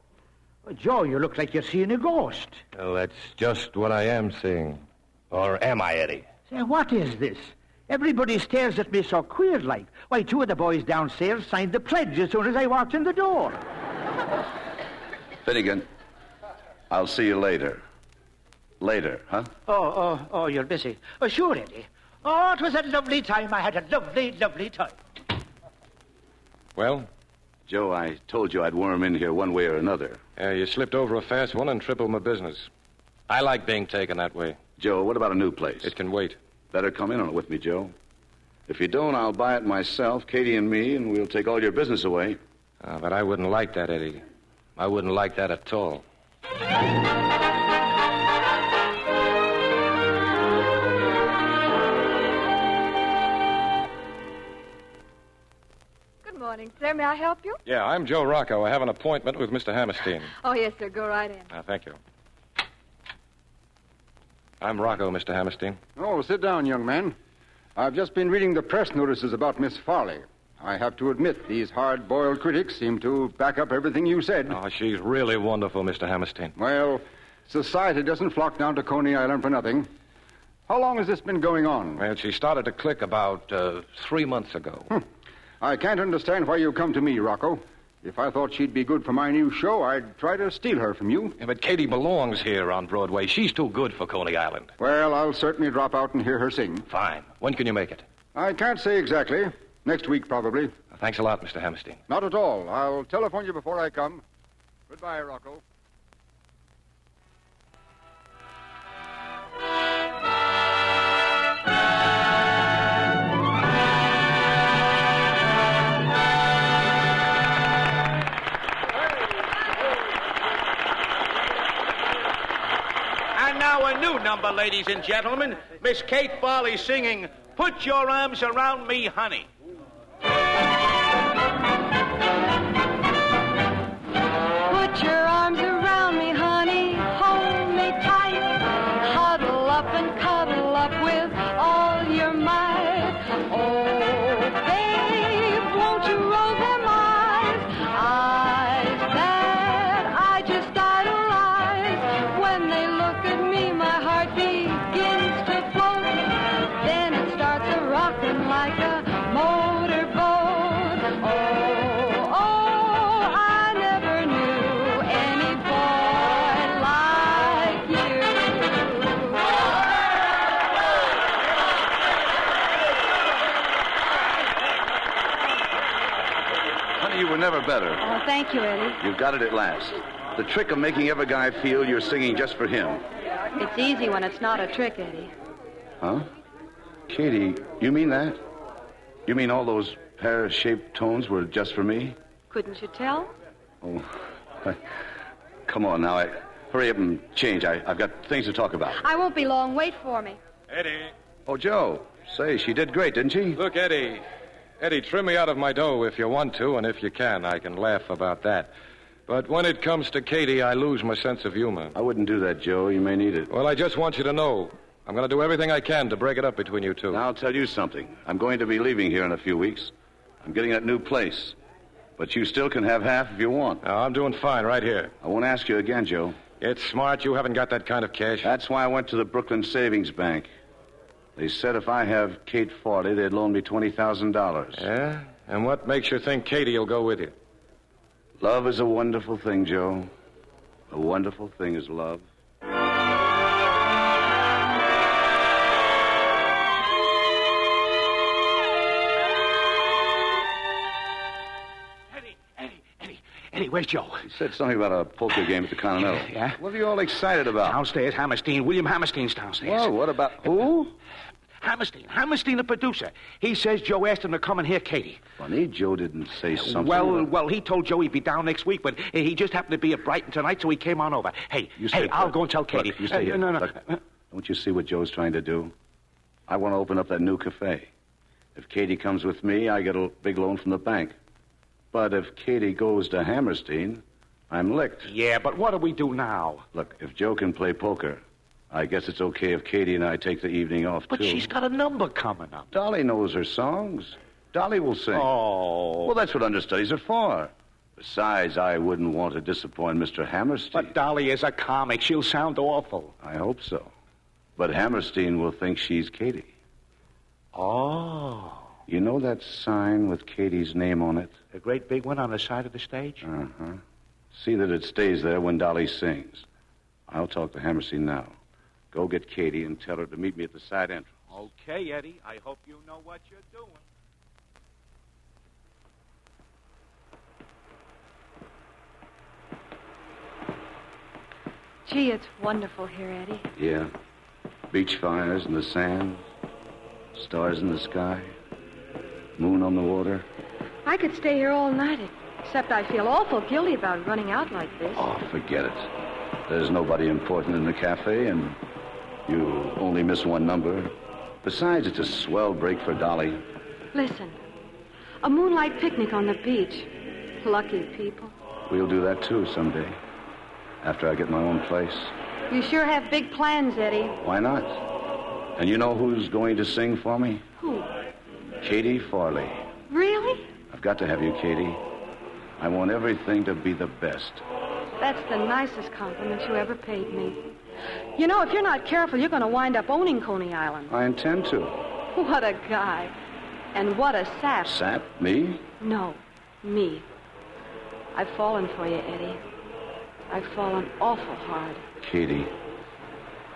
Joe, you look like you're seeing a ghost. Well, that's just what I am seeing. Or am I, Eddie? Say, what is this? Everybody stares at me so queer-like. Why, two of the boys downstairs signed the pledge as soon as I walked in the door. Finnegan, I'll see you later. Later, huh? Oh, you're busy. Oh, sure, Eddie. Oh, it was a lovely time. I had a lovely, lovely time. Well? Joe, I told you I'd worm in here one way or another. Yeah, you slipped over a fast one and tripled my business. I like being taken that way. Joe, what about a new place? It can wait. Better come in on it with me, Joe. If you don't, I'll buy it myself, Katie and me, and we'll take all your business away. But I wouldn't like that, Eddie. I wouldn't like that at all. Good morning, sir. May I help you? Yeah, I'm Joe Rocco. I have an appointment with Mr. Hammerstein. Oh, yes, sir. Go right in. Thank you. I'm Rocco, Mr. Hammerstein. Oh, sit down, young man. I've just been reading the press notices about Miss Farley. I have to admit, these hard-boiled critics seem to back up everything you said. Oh, she's really wonderful, Mr. Hammerstein. Well, society doesn't flock down to Coney Island for nothing. How long has this been going on? Well, she started to click about 3 months ago. I can't understand why you come to me, Rocco. If I thought she'd be good for my new show, I'd try to steal her from you. Yeah, but Katie belongs here on Broadway. She's too good for Coney Island. Well, I'll certainly drop out and hear her sing. Fine. When can you make it? I can't say exactly. Next week, probably. Thanks a lot, Mr. Hammerstein. Not at all. I'll telephone you before I come. Goodbye, Rocco. And now a new number, ladies and gentlemen. Miss Kate Farley singing, "Put Your Arms Around Me, Honey." Put your arms around me, honey. Hold me tight. Huddle up and cuddle up with all your might. Oh, babe, won't you roll them eyes that I just idolize. When they look at me, my heart begins to float. Then it starts a-rocking like a motorboat. Oh, I never knew any boy like you. Honey, you were never better. Oh, thank you, Eddie. You've got it at last. The trick of making every guy feel you're singing just for him. It's easy when it's not a trick, Eddie. Huh? Katie, you mean that? You mean all those pear-shaped tones were just for me? Couldn't you tell? Oh, come on now. Hurry up and change. I've got things to talk about. I won't be long. Wait for me. Eddie. Oh, Joe. Say, she did great, didn't she? Look, Eddie. Eddie, trim me out of my dough if you want to, and if you can, I can laugh about that. But when it comes to Katie, I lose my sense of humor. I wouldn't do that, Joe. You may need it. Well, I just want you to know, I'm going to do everything I can to break it up between you two. Now, I'll tell you something. I'm going to be leaving here in a few weeks. I'm getting that new place. But you still can have half if you want. No, I'm doing fine right here. I won't ask you again, Joe. It's smart. You haven't got that kind of cash. That's why I went to the Brooklyn Savings Bank. They said if I have Kate Farley, they'd loan me $20,000. Yeah? And what makes you think Katie will go with you? Love is a wonderful thing, Joe. A wonderful thing is love. Where's Joe? He said something about a poker game at the Continental. Yeah? What are you all excited about? Downstairs, Hammerstein. William Hammerstein's downstairs. Well, what about... Who? Hammerstein, the producer. He says Joe asked him to come and hear Katie. Funny, Joe didn't say something. Well, he told Joe he'd be down next week, but he just happened to be at Brighton tonight, so he came on over. Hey, I'll go and tell Katie. Look, you stay here. No. Look, don't you see what Joe's trying to do? I want to open up that new cafe. If Katie comes with me, I get a big loan from the bank. But if Katie goes to Hammerstein, I'm licked. Yeah, but what do we do now? Look, if Joe can play poker, I guess it's okay if Katie and I take the evening off, But too. she's got a number coming up. Dolly knows her songs. Dolly will sing. Oh. Well, that's what understudies are for. Besides, I wouldn't want to disappoint Mr. Hammerstein. But Dolly is a comic. She'll sound awful. I hope so. But Hammerstein will think she's Katie. Oh. You know that sign with Katie's name on it? A great big one on the side of the stage? Uh-huh. See that it stays there when Dolly sings. I'll talk to Hammerstein now. Go get Katie and tell her to meet me at the side entrance. Okay, Eddie. I hope you know what you're doing. Gee, it's wonderful here, Eddie. Yeah. Beach fires in the sand. Stars in the sky. Moon on the water. I could stay here all night, except I feel awful guilty about running out like this. Oh, forget it. There's nobody important in the cafe, and you only miss one number. Besides, it's a swell break for Dolly. Listen, a moonlight picnic on the beach. Lucky people. We'll do that, too, someday. After I get my own place. You sure have big plans, Eddie. Why not? And you know who's going to sing for me? Who? Katie Farley. Really? I've got to have you, Katie. I want everything to be the best. That's the nicest compliment you ever paid me. You know, if you're not careful, you're going to wind up owning Coney Island. I intend to. What a guy. And what a sap. Sap? Me? No, me. I've fallen for you, Eddie. I've fallen awful hard. Katie,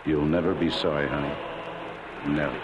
you'll never be sorry, honey. Never.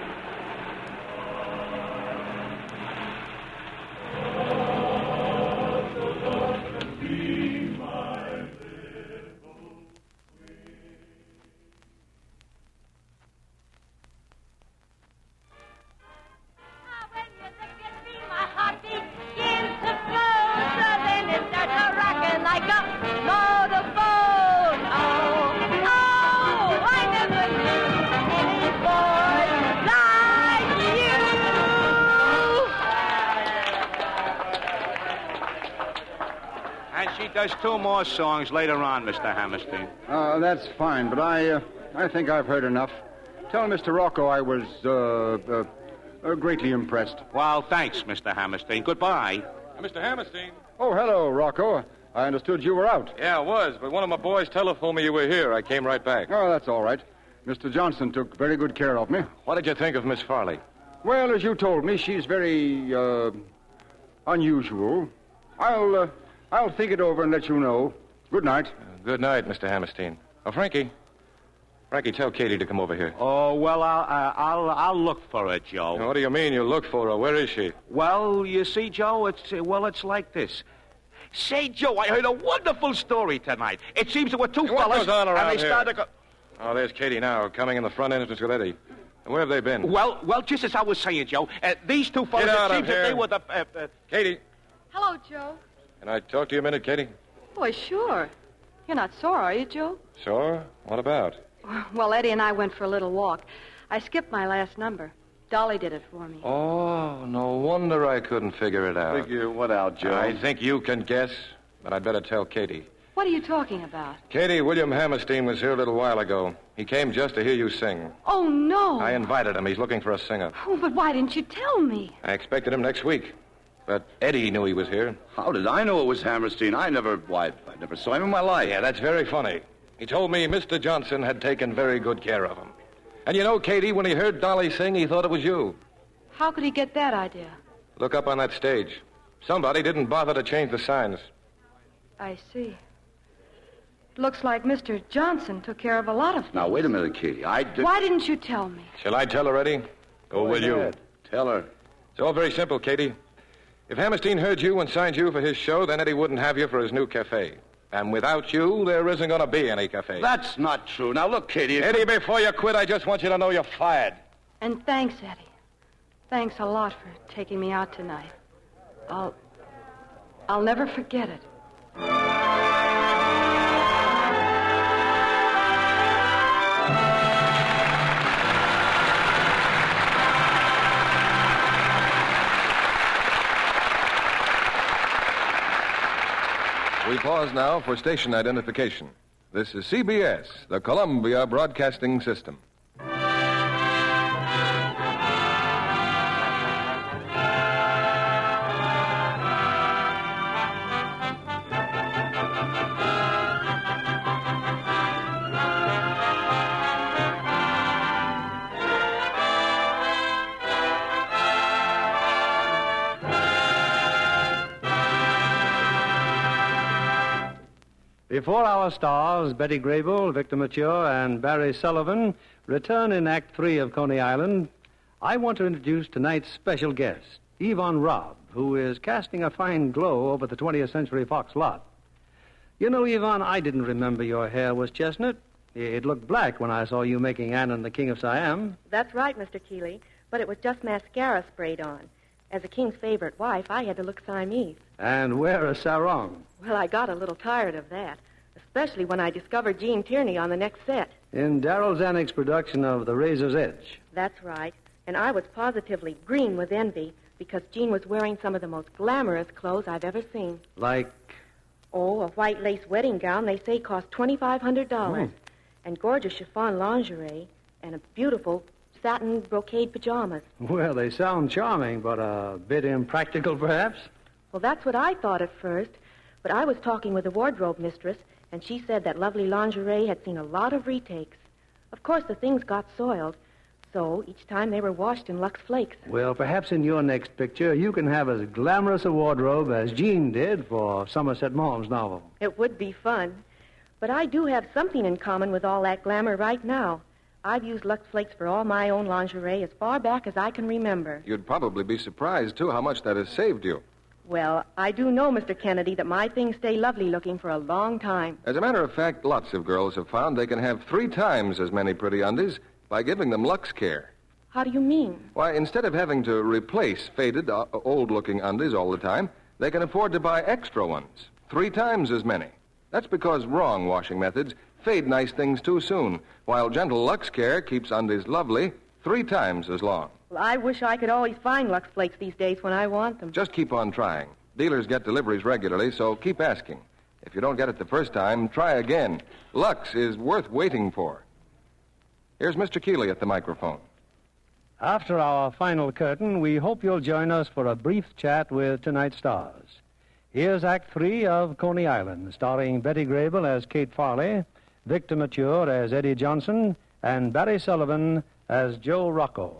Does two more songs later on, Mr. Hammerstein. That's fine, but I think I've heard enough. Tell Mr. Rocco I was, greatly impressed. Well, thanks, Mr. Hammerstein. Goodbye. Mr. Hammerstein. Oh, hello, Rocco. I understood you were out. Yeah, I was, but one of my boys telephoned me you were here. I came right back. Oh, that's all right. Mr. Johnson took very good care of me. What did you think of Miss Farley? Well, as you told me, she's very, unusual. I'll think it over and let you know. Good night. Good night, Mr. Hammerstein. Oh, Frankie, tell Katie to come over here. Oh, well, I'll look for her, Joe. What do you mean you look for her? Where is she? Well, you see, Joe, it's like this. Say, Joe, I heard a wonderful story tonight. It seems there were two What fellas, goes on around and they here? started to go... Oh, there's Katie now, coming in the front entrance with Eddie. And where have they been? Well, just as I was saying, Joe, these two fellas, Get out it of seems that here. they were the... Katie, Hello, Joe. can I talk to you a minute, Katie? Boy, sure. You're not sore, are you, Joe? Sure. What about? Well, Eddie and I went for a little walk. I skipped my last number. Dolly did it for me. Oh, no wonder I couldn't figure it out. Figure what out, Joe? I think you can guess, but I'd better tell Katie. What are you talking about? Katie, William Hammerstein was here a little while ago. He came just to hear you sing. Oh, no. I invited him. He's looking for a singer. Oh, but why didn't you tell me? I expected him next week. But Eddie knew he was here. How did I know it was Hammerstein? I never saw him in my life. Yeah, that's very funny. He told me Mr. Johnson had taken very good care of him. And you know, Katie, when he heard Dolly sing, he thought it was you. How could he get that idea? Look up on that stage. Somebody didn't bother to change the signs. I see. Looks like Mr. Johnson took care of a lot of things. Now, wait a minute, Katie. Why didn't you tell me? Shall I tell her, Eddie? Or will you? Tell her. It's all very simple, Katie. If Hammerstein heard you and signed you for his show, then Eddie wouldn't have you for his new cafe. And without you, there isn't going to be any cafe. That's not true. Now, look, Katie... Eddie, before you quit, I just want you to know you're fired. And thanks, Eddie. Thanks a lot for taking me out tonight. I'll never forget it. We pause now for station identification. This is CBS, the Columbia Broadcasting System. Before our stars, Betty Grable, Victor Mature, and Barry Sullivan, return in Act 3 of Coney Island, I want to introduce tonight's special guest, Yvonne Robb, who is casting a fine glow over the 20th Century Fox lot. You know, Yvonne, I didn't remember your hair was chestnut. It looked black when I saw you making Anne and the King of Siam. That's right, Mr. Keeley, but it was just mascara sprayed on. As a king's favorite wife, I had to look Siamese. And wear a sarong. Well, I got a little tired of that, especially when I discovered Gene Tierney on the next set. In Darrell Zanuck's production of The Razor's Edge. That's right. And I was positively green with envy because Gene was wearing some of the most glamorous clothes I've ever seen. Like? Oh, a white lace wedding gown they say cost $2,500. And gorgeous chiffon lingerie and a beautiful satin brocade pajamas. Well, they sound charming, but a bit impractical, perhaps? Well, that's what I thought at first. But I was talking with the wardrobe mistress, and she said that lovely lingerie had seen a lot of retakes. Of course, the things got soiled, so each time they were washed in Lux Flakes. Well, perhaps in your next picture, you can have as glamorous a wardrobe as Jean did for Somerset Maugham's novel. It would be fun. But I do have something in common with all that glamour right now. I've used Lux Flakes for all my own lingerie as far back as I can remember. You'd probably be surprised, too, how much that has saved you. Well, I do know, Mr. Kennedy, that my things stay lovely looking for a long time. As a matter of fact, lots of girls have found they can have 3 times as many pretty undies by giving them Lux Care. How do you mean? Why, instead of having to replace faded, old-looking undies all the time, they can afford to buy extra ones, 3 times as many. That's because wrong washing methods fade nice things too soon, while gentle Lux Care keeps undies lovely 3 times as long. Well, I wish I could always find Lux Flakes these days when I want them. Just keep on trying. Dealers get deliveries regularly, so keep asking. If you don't get it the first time, try again. Lux is worth waiting for. Here's Mr. Keeley at the microphone. After our final curtain, we hope you'll join us for a brief chat with tonight's stars. Here's Act 3 of Coney Island, starring Betty Grable as Kate Farley, Victor Mature as Eddie Johnson, and Barry Sullivan as Joe Rocco.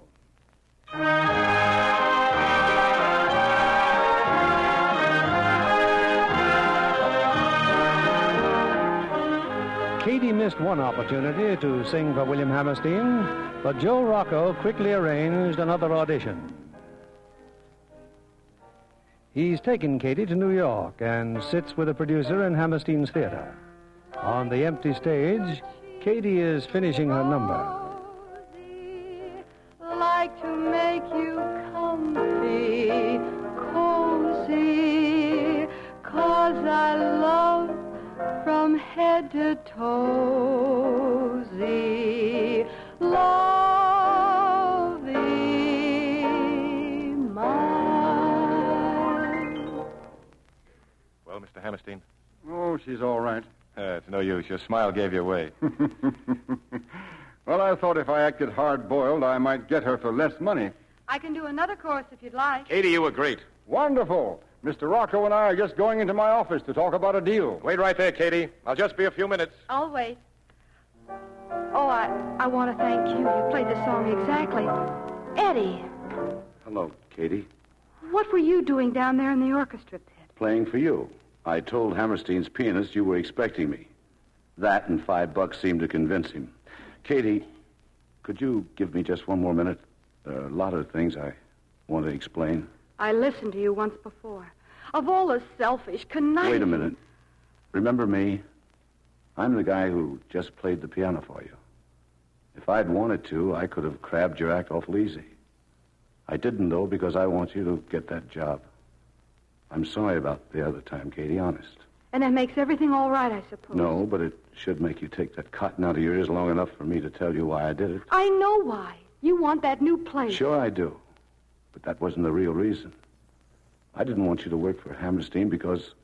Katie missed one opportunity to sing for William Hammerstein, but Joe Rocco quickly arranged another audition. He's taken Katie to New York and sits with a producer in Hammerstein's theater. On the empty stage, Katie is finishing her number. Like to make you comfy, cozy, 'cause I love from head to toe thee, love thee, mine. Well, Mr. Hammerstein? Oh, she's all right. It's no use. Your smile gave you away. Well, I thought if I acted hard-boiled, I might get her for less money. I can do another course if you'd like. Katie, you were great. Wonderful. Mr. Rocco and I are just going into my office to talk about a deal. Wait right there, Katie. I'll just be a few minutes. I'll wait. Oh, I want to thank you. You played the song exactly. Eddie, Hello, Katie. what were you doing down there in the orchestra pit? Playing for you. I told Hammerstein's pianist you were expecting me. That and $5 seemed to convince him. Katie, could you give me just one more minute? There are a lot of things I want to explain. I listened to you once before. Of all the selfish, conniving... Wait a minute. Remember me? I'm the guy who just played the piano for you. If I'd wanted to, I could have crabbed your act awful easy. I didn't, though, because I want you to get that job. I'm sorry about the other time, Katie, honest. And that makes everything all right, I suppose. No, but it should make you take that cotton out of your ears long enough for me to tell you why I did it. I know why. You want that new place. Sure I do. But that wasn't the real reason. I didn't want you to work for Hammerstein because,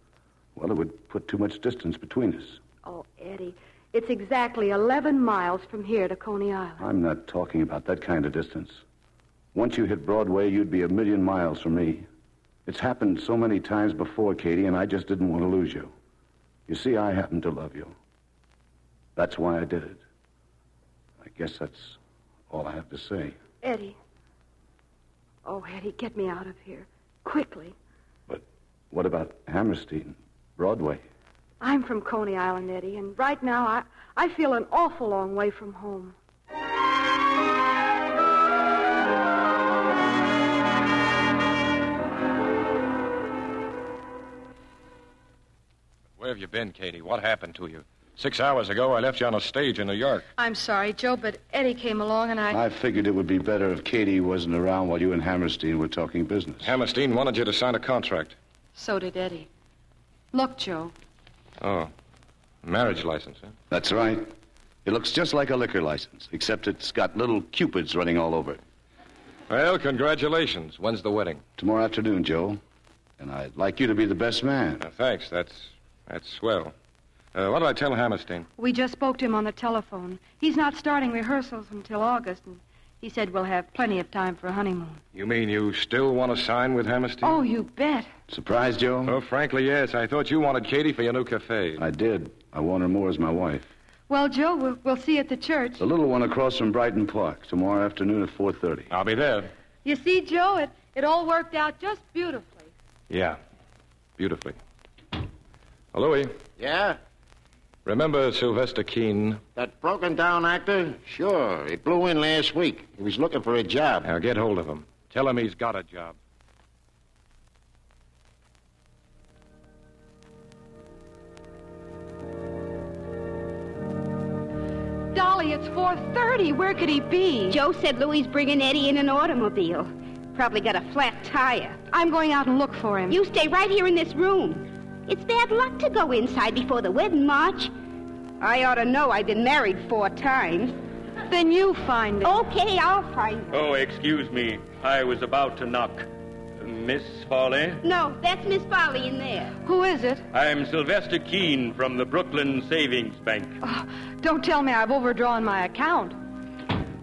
well, it would put too much distance between us. Oh, Eddie, it's exactly 11 miles from here to Coney Island. I'm not talking about that kind of distance. Once you hit Broadway, you'd be 1,000,000 miles from me. It's happened so many times before, Katie, and I just didn't want to lose you. You see, I happen to love you. That's why I did it. I guess that's all I have to say. Eddie. Oh, Eddie, get me out of here. Quickly. But what about Hammerstein, Broadway? I'm from Coney Island, Eddie, and right now I feel an awful long way from home. Where have you been, Katie? What happened to you? 6 hours ago, I left you on a stage in New York. I'm sorry, Joe, but Eddie came along and I figured it would be better if Katie wasn't around while you and Hammerstein were talking business. Hammerstein wanted you to sign a contract. So did Eddie. Look, Joe. Oh, marriage license, huh? That's right. It looks just like a liquor license, except it's got little cupids running all over it. Well, congratulations. When's the wedding? Tomorrow afternoon, Joe. And I'd like you to be the best man. Thanks. That's swell. What did I tell Hammerstein? We just spoke to him on the telephone. He's not starting rehearsals until August, and he said we'll have plenty of time for a honeymoon. You mean you still want to sign with Hammerstein? Oh, you bet. Surprised, Joe? Oh, frankly, yes. I thought you wanted Katie for your new cafe. I did. I want her more as my wife. Well, Joe, we'll see you at the church. The little one across from Brighton Park, tomorrow afternoon at 4:30. I'll be there. You see, Joe, it all worked out just beautifully. Yeah, beautifully. Oh, Louis. Yeah? Remember Sylvester Keene? That broken-down actor? Sure. He blew in last week. He was looking for a job. Now, get hold of him. Tell him he's got a job. Dolly, it's 4:30. Where could he be? Joe said Louie's bringing Eddie in an automobile. Probably got a flat tire. I'm going out and look for him. You stay right here in this room. It's bad luck to go inside before the wedding march. I ought to know. I've been married 4 times. Then you find it. Okay, I'll find it. Oh, excuse me. I was about to knock. Miss Farley? No, that's Miss Farley in there. Who is it? I'm Sylvester Keene from the Brooklyn Savings Bank. Oh, don't tell me I've overdrawn my account.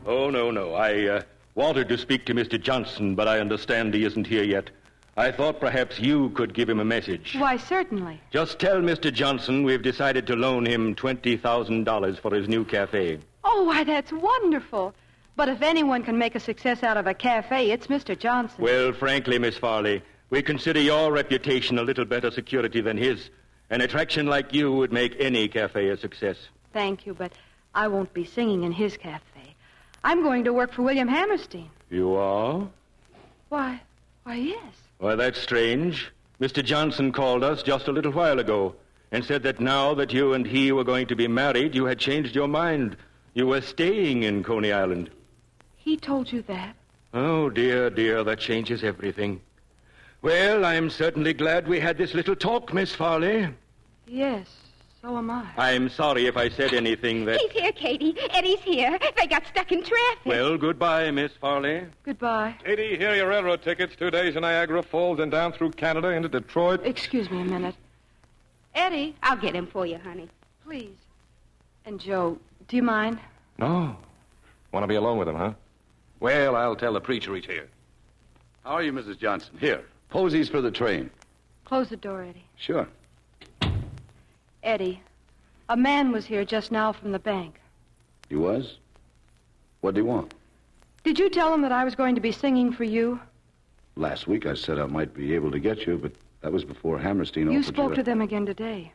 Oh, no. I wanted to speak to Mr. Johnson, but I understand he isn't here yet. I thought perhaps you could give him a message. Why, certainly. Just tell Mr. Johnson we've decided to loan him $20,000 for his new cafe. Oh, why, that's wonderful. But if anyone can make a success out of a cafe, it's Mr. Johnson. Well, frankly, Miss Farley, we consider your reputation a little better security than his. An attraction like you would make any cafe a success. Thank you, but I won't be singing in his cafe. I'm going to work for William Hammerstein. You are? Why, yes. Well, that's strange. Mr. Johnson called us just a little while ago and said that now that you and he were going to be married, you had changed your mind. You were staying in Coney Island. He told you that? Oh, dear, that changes everything. Well, I'm certainly glad we had this little talk, Miss Farley. Yes, so am I. I'm sorry if I said anything that... He's here, Katie. Eddie's here. They got stuck in traffic. Well, goodbye, Miss Farley. Goodbye. Katie, here are your railroad tickets. 2 days in Niagara Falls and down through Canada into Detroit. Excuse me a minute. Eddie. I'll get him for you, honey. Please. And Joe, do you mind? No. Want to be alone with him, huh? Well, I'll tell the preacher he's here. How are you, Mrs. Johnson? Here. Posies for the train. Close the door, Eddie. Sure. Eddie, a man was here just now from the bank. He was? What did he want? Did you tell him that I was going to be singing for you? Last week I said I might be able to get you, but that was before Hammerstein You offered spoke to them again today.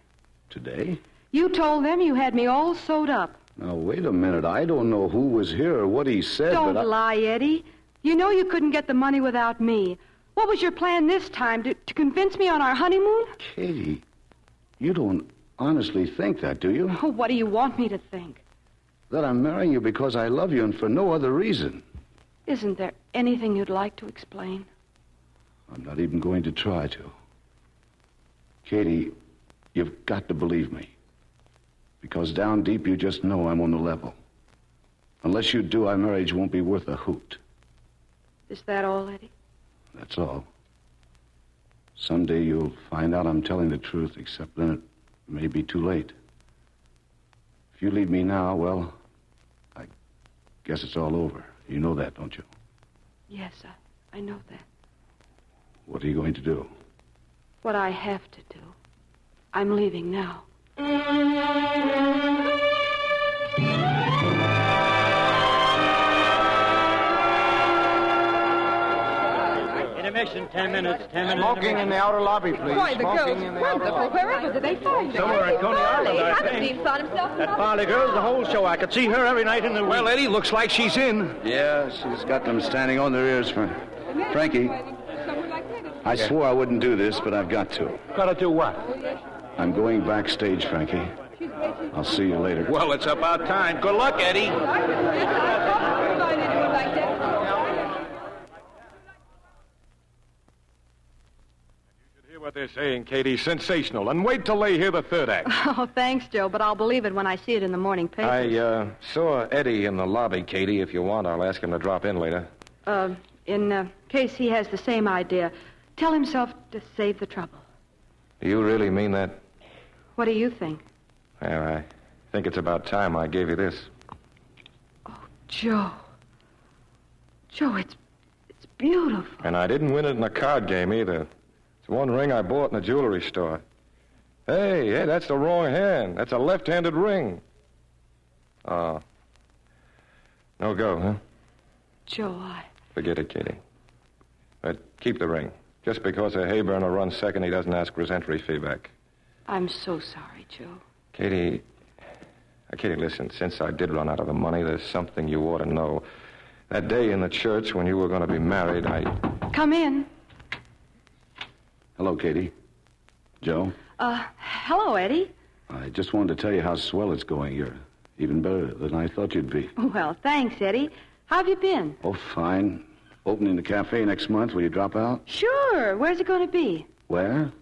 Today? You told them you had me all sewed up. Now, wait a minute. I don't know who was here or what he said, Don't but lie, Eddie. You know you couldn't get the money without me. What was your plan this time? To convince me on our honeymoon? Katie, you don't honestly think that, do you? Oh, what do you want me to think? That I'm marrying you because I love you and for no other reason. Isn't there anything you'd like to explain? I'm not even going to try to. Katie, you've got to believe me. Because down deep you just know I'm on the level. Unless you do, our marriage won't be worth a hoot. Is that all, Eddie? That's all. Someday you'll find out I'm telling the truth, except then it may be too late. If you leave me now, well, I guess it's all over. You know that, don't you? Yes, I know that. What are you going to do? What I have to do. I'm leaving now. Intermission, 10 minutes, 10 minutes. Smoking in the outer lobby, please. Why, the Smoking girl's in the wonderful. outer lobby. Wherever did they find her? Somewhere at Coney Island, I haven't think. even found himself That Farley girl's the whole show. I could see her every night in the week. Well, Eddie, looks like she's in. Yeah, she's got them standing on their ears for... Frankie, I swore I wouldn't do this, but I've got to. Gotta do what? I'm going backstage, Frankie. I'll see you later. Well, it's about time. Good luck, Eddie. Hear what they're saying, Katie. Sensational. And wait till they hear the third act. Oh, thanks, Joe, but I'll believe it when I see it in the morning paper. I saw Eddie in the lobby, Katie. If you want, I'll ask him to drop in later. In case he has the same idea, tell himself to save the trouble. Do you really mean that? What do you think? Well, I think it's about time I gave you this. Joe. Joe, it's beautiful. And I didn't win it in a card game either. It's one ring I bought in a jewelry store. Hey, that's the wrong hand. That's a left-handed ring. Oh. No go, huh? Joe, Forget it, Katie. But keep the ring. Just because a hayburner runs second, he doesn't ask for his entry fee back. I'm so sorry, Joe. Katie, listen, since I did run out of the money, there's something you ought to know. That day in the church when you were going to be married, Come in. Hello, Katie. Joe? Hello, Eddie. I just wanted to tell you how swell it's going. You're even better than I thought you'd be. Well, thanks, Eddie. How have you been? Oh, fine. Opening the cafe next month. Will you drop out? Sure. Where's it going to be? Where?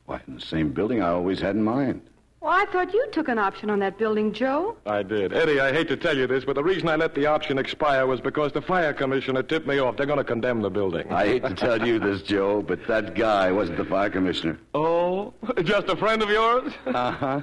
Why, in the same building I always had in mind. Well, I thought you took an option on that building, Joe. I did. Eddie, I hate to tell you this, but the reason I let the option expire was because the fire commissioner tipped me off. They're going to condemn the building. I hate to tell you this, Joe, but that guy wasn't the fire commissioner. Oh? Just a friend of yours? Uh-huh.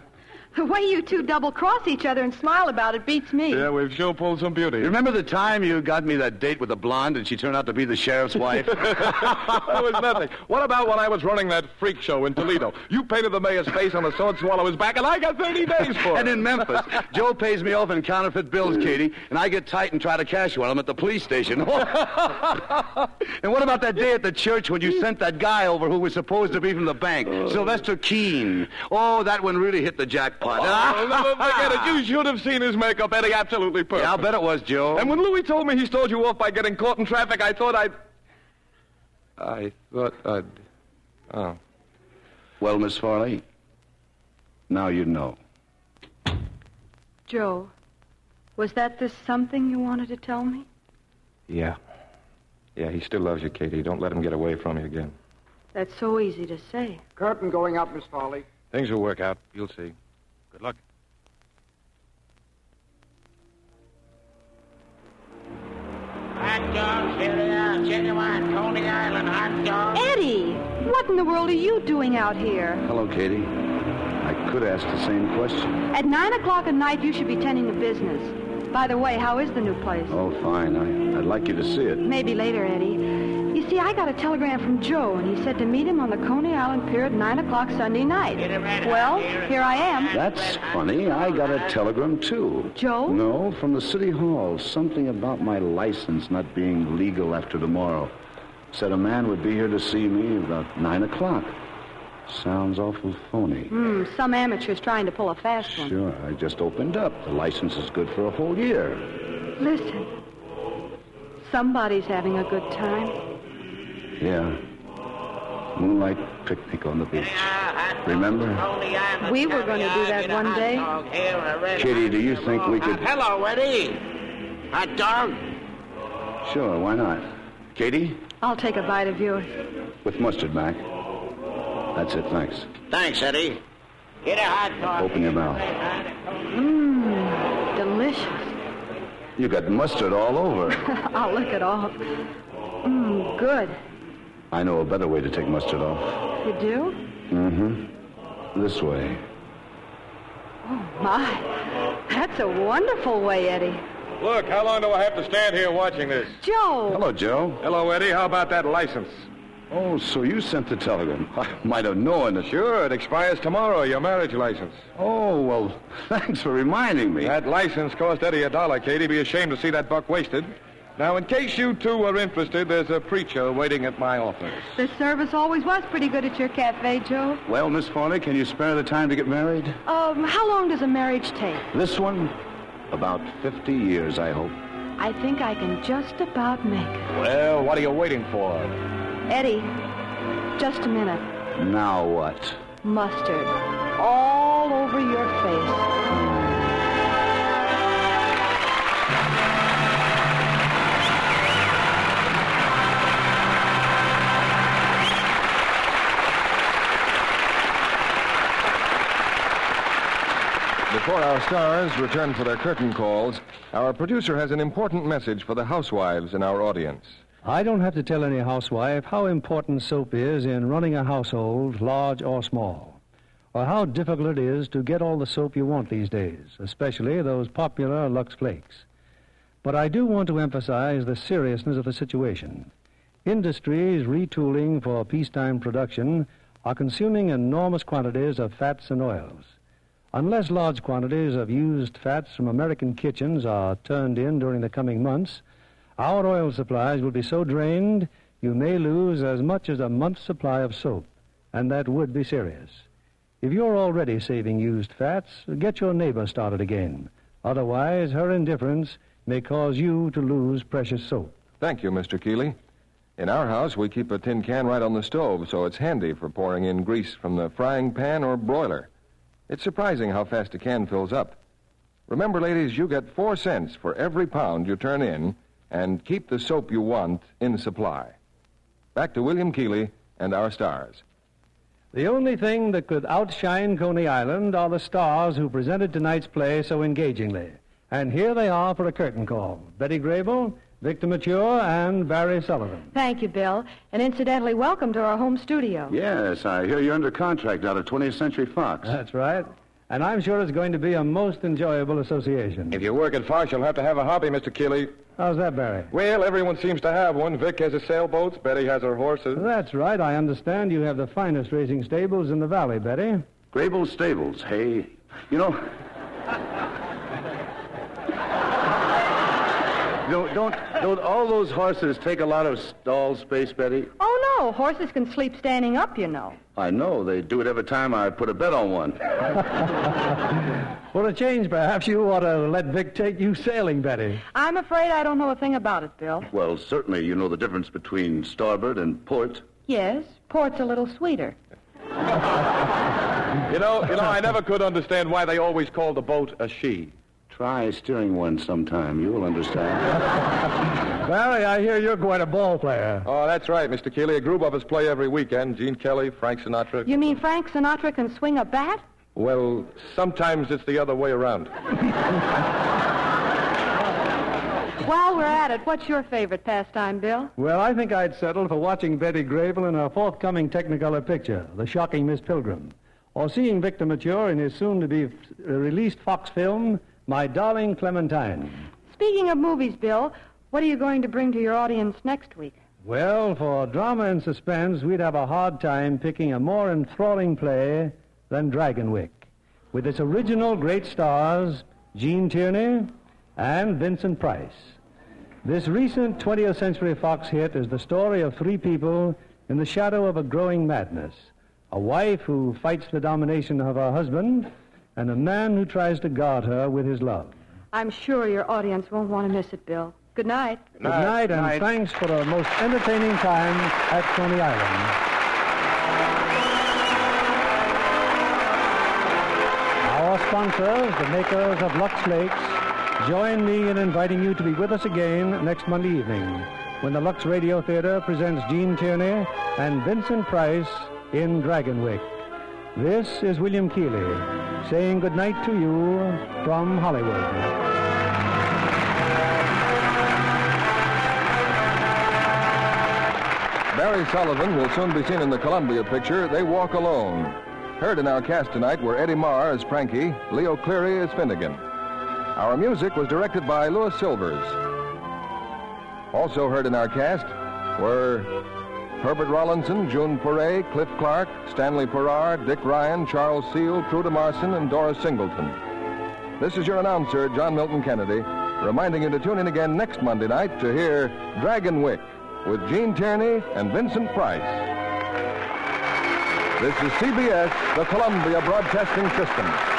The way you two double-cross each other and smile about it beats me. Yeah, we've sure pulled some beauty. You remember the time you got me that date with the blonde and she turned out to be the sheriff's wife? That was nothing. What about when I was running that freak show in Toledo? You painted the mayor's face on a sword swallow his back, and I got 30 days for it. And in Memphis, Joe pays me off in counterfeit bills, Katie, and I get tight and try to cash one of them at the police station. And what about that day at the church when you sent that guy over who was supposed to be from the bank, Sylvester Keene? Oh, that one really hit the jackpot. Never forget it. You should have seen his makeup, Eddie. Absolutely perfect. Yeah, I'll bet it was, Joe. And when Louis told me he stole you off by getting caught in traffic, I thought I'd... Oh. Well, Miss Farley, now you know. Joe, was that the something you wanted to tell me? Yeah. Yeah, he still loves you, Katie. Don't let him get away from you again. That's so easy to say. Curtain going up, Miss Farley. Things will work out. You'll see. Good luck. Hot dogs, here they are. Genuine Coney Island hot dogs. Eddie, what in the world are you doing out here? Hello, Katie. I could ask the same question. At 9 o'clock at night, you should be tending to business. By the way, how is the new place? Oh, fine. I'd like you to see it. Maybe later, Eddie. You see, I got a telegram from Joe, and he said to meet him on the Coney Island Pier at 9 o'clock Sunday night. Well, here I am. That's funny. I got a telegram, too. Joe? No, from the city hall. Something about my license not being legal after tomorrow. Said a man would be here to see me about 9 o'clock. Sounds awful phony. Some amateur's trying to pull a fast one. Sure, I just opened up. The license is good for a whole year. Listen. Somebody's having a good time. Yeah. Moonlight picnic on the beach. Remember? We were going to do that one day. Kitty, do you think we could... Hello, Eddie. Hot dog? Sure, why not? Katie? I'll take a bite of yours. With mustard, Mac. That's it, thanks. Thanks, Eddie. Get a hot dog. Open your mouth. Mmm, delicious. You got mustard all over. I'll lick it off. Mmm, good. I know a better way to take mustard off. You do? Mm-hmm. This way. Oh, my. That's a wonderful way, Eddie. Look, how long do I have to stand here watching this? Joe! Hello, Joe. Hello, Eddie. How about that license? Oh, so you sent the telegram. I might have known it. Sure, it expires tomorrow, your marriage license. Oh, well, thanks for reminding me. That license cost Eddie $1, Katie. Be ashamed to see that buck wasted. Now, in case you two are interested, there's a preacher waiting at my office. The service always was pretty good at your cafe, Joe. Well, Miss Farley, can you spare the time to get married? How long does a marriage take? This one? About 50 years, I hope. I think I can just about make it. Well, what are you waiting for? Eddie, just a minute. Now what? Mustard. All over your face. Before our stars return for their curtain calls, our producer has an important message for the housewives in our audience. I don't have to tell any housewife how important soap is in running a household, large or small, or how difficult it is to get all the soap you want these days, especially those popular Lux Flakes. But I do want to emphasize the seriousness of the situation. Industries retooling for peacetime production are consuming enormous quantities of fats and oils. Unless large quantities of used fats from American kitchens are turned in during the coming months, our oil supplies will be so drained you may lose as much as a month's supply of soap, and that would be serious. If you're already saving used fats, get your neighbor started again. Otherwise, her indifference may cause you to lose precious soap. Thank you, Mr. Keeley. In our house, we keep a tin can right on the stove, so it's handy for pouring in grease from the frying pan or broiler. It's surprising how fast a can fills up. Remember, ladies, you get 4 cents for every pound you turn in, and keep the soap you want in supply. Back to William Keeley and our stars. The only thing that could outshine Coney Island are the stars who presented tonight's play so engagingly. And here they are for a curtain call. Betty Grable, Victor Mature, and Barry Sullivan. Thank you, Bill. And incidentally, welcome to our home studio. Yes, I hear you're under contract out of 20th Century Fox. That's right. And I'm sure it's going to be a most enjoyable association. If you work at Fox, you'll have to have a hobby, Mr. Keeley. How's that, Barry? Well, everyone seems to have one. Vic has his sailboats. Betty has her horses. That's right. I understand you have the finest racing stables in the valley, Betty. Grable Stables. Hey, you know... Don't all those horses take a lot of stall space, Betty? Oh, no. Horses can sleep standing up, you know. I know. They do it every time I put a bet on one. For a change, perhaps you ought to let Vic take you sailing, Betty. I'm afraid I don't know a thing about it, Bill. Well, certainly you know the difference between starboard and port. Yes, port's a little sweeter. You know, I never could understand why they always call the boat a she. Try steering one sometime. You'll understand. Barry, I hear you're quite a ball player. Oh, that's right, Mr. Keeley. A group of us play every weekend. Gene Kelly, Frank Sinatra. You mean Frank Sinatra can swing a bat? Well, sometimes it's the other way around. While we're at it, what's your favorite pastime, Bill? Well, I think I'd settle for watching Betty Grable in her forthcoming Technicolor picture, The Shocking Miss Pilgrim, or seeing Victor Mature in his soon-to-be-released Fox film, My Darling Clementine. Speaking of movies, Bill, what are you going to bring to your audience next week? Well, for drama and suspense, we'd have a hard time picking a more enthralling play than Dragonwyck, with its original great stars, Gene Tierney and Vincent Price. This recent 20th Century Fox hit is the story of 3 people in the shadow of a growing madness. A wife who fights the domination of her husband, and a man who tries to guard her with his love. I'm sure your audience won't want to miss it, Bill. Good night. Good night, and thanks for a most entertaining time at Coney Island. Our sponsors, the makers of Lux Flakes, join me in inviting you to be with us again next Monday evening when the Lux Radio Theater presents Gene Tierney and Vincent Price in Dragonwyck. This is William Keighley saying good night to you from Hollywood. Barry Sullivan will soon be seen in the Columbia picture, They Walk Alone. Heard in our cast tonight were Eddie Marr as Frankie, Leo Cleary as Finnegan. Our music was directed by Louis Silvers. Also heard in our cast were Herbert Rollinson, June Foray, Cliff Clark, Stanley Farrar, Dick Ryan, Charles Seal, Truda Marson, and Doris Singleton. This is your announcer, John Milton Kennedy, reminding you to tune in again next Monday night to hear Dragonwyck with Gene Tierney and Vincent Price. This is CBS, the Columbia Broadcasting System.